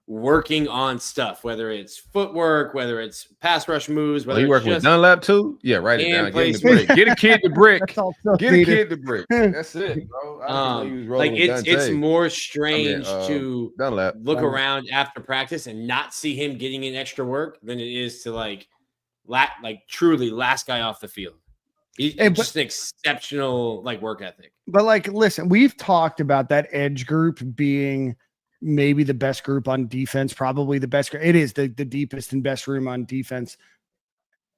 working on stuff, whether it's footwork, whether it's pass rush moves, whether you working with Dunlap too? Yeah, write it down. Get a kid to brick. Get a kid to brick. That's it, bro. It's more strange to Dunlap. Look around after practice and not see him getting in extra work than it is to truly last guy off the field. He's just an exceptional work ethic. But listen, we've talked about that edge group being maybe the best group on defense, probably the best. It is the deepest and best room on defense.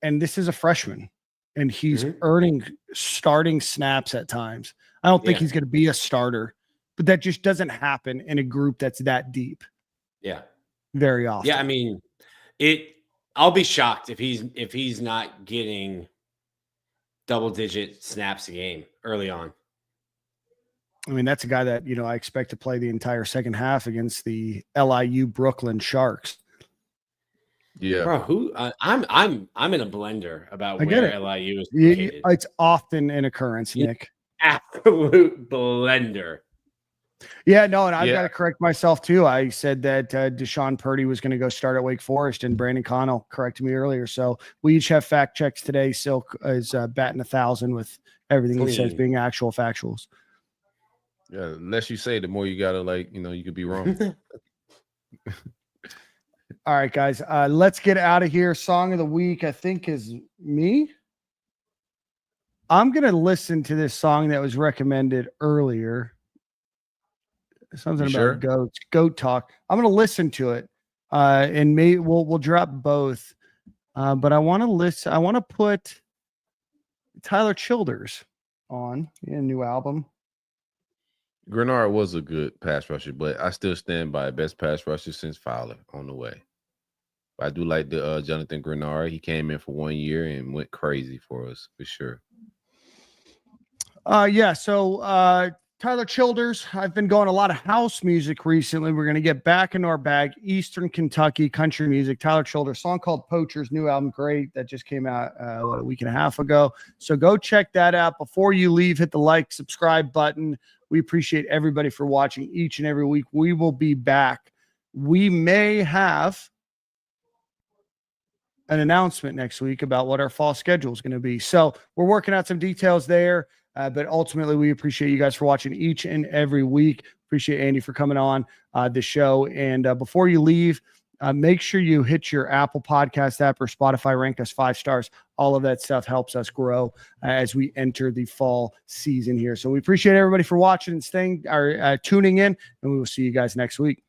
And this is a freshman, and he's earning starting snaps at times. I don't think he's going to be a starter, but that just doesn't happen in a group that's that deep. Yeah. Very often. Yeah. I mean, I'll be shocked if he's not getting double-digit snaps a game early on. I mean, that's a guy that, I expect to play the entire second half against the LIU Brooklyn Sharks. Yeah, bro. I'm in a blender about where LIU is located. It's often an occurrence, Nick. Absolute blender. Yeah, no, and I've got to correct myself too. I said that Deshaun Purdy was going to go start at Wake Forest, and Brandon Connell corrected me earlier. So we each have fact checks today. Silk is batting 1,000 with everything he says being actual factuals. Yeah, the less you say, the more you gotta you could be wrong. All right, guys, let's get out of here. Song of the week, I think, is me. I'm gonna listen to this song that was recommended earlier. Something about goats, goat talk. I'm gonna listen to it, and maybe we'll drop both. But I want to listen. I want to put Tyler Childers on a new album. Grenard was a good pass rusher, but I still stand by best pass rusher since Fowler on the way. I do like the Jonathan Grenard. He came in for 1 year and went crazy for us for sure. So Tyler Childers, I've been going a lot of house music recently. We're going to get back into our bag, Eastern Kentucky country music. Tyler Childers, song called Poachers, new album, great. That just came out a week and a half ago. So go check that out. Before you leave, hit the like, subscribe button. We appreciate everybody for watching each and every week. We will be back. We may have an announcement next week about what our fall schedule is going to be. So we're working out some details there. But ultimately, we appreciate you guys for watching each and every week. Appreciate Andy for coming on the show. And before you leave, make sure you hit your Apple Podcast app or Spotify, rank us 5 stars. All of that stuff helps us grow as we enter the fall season here. So we appreciate everybody for watching and tuning in, and we will see you guys next week.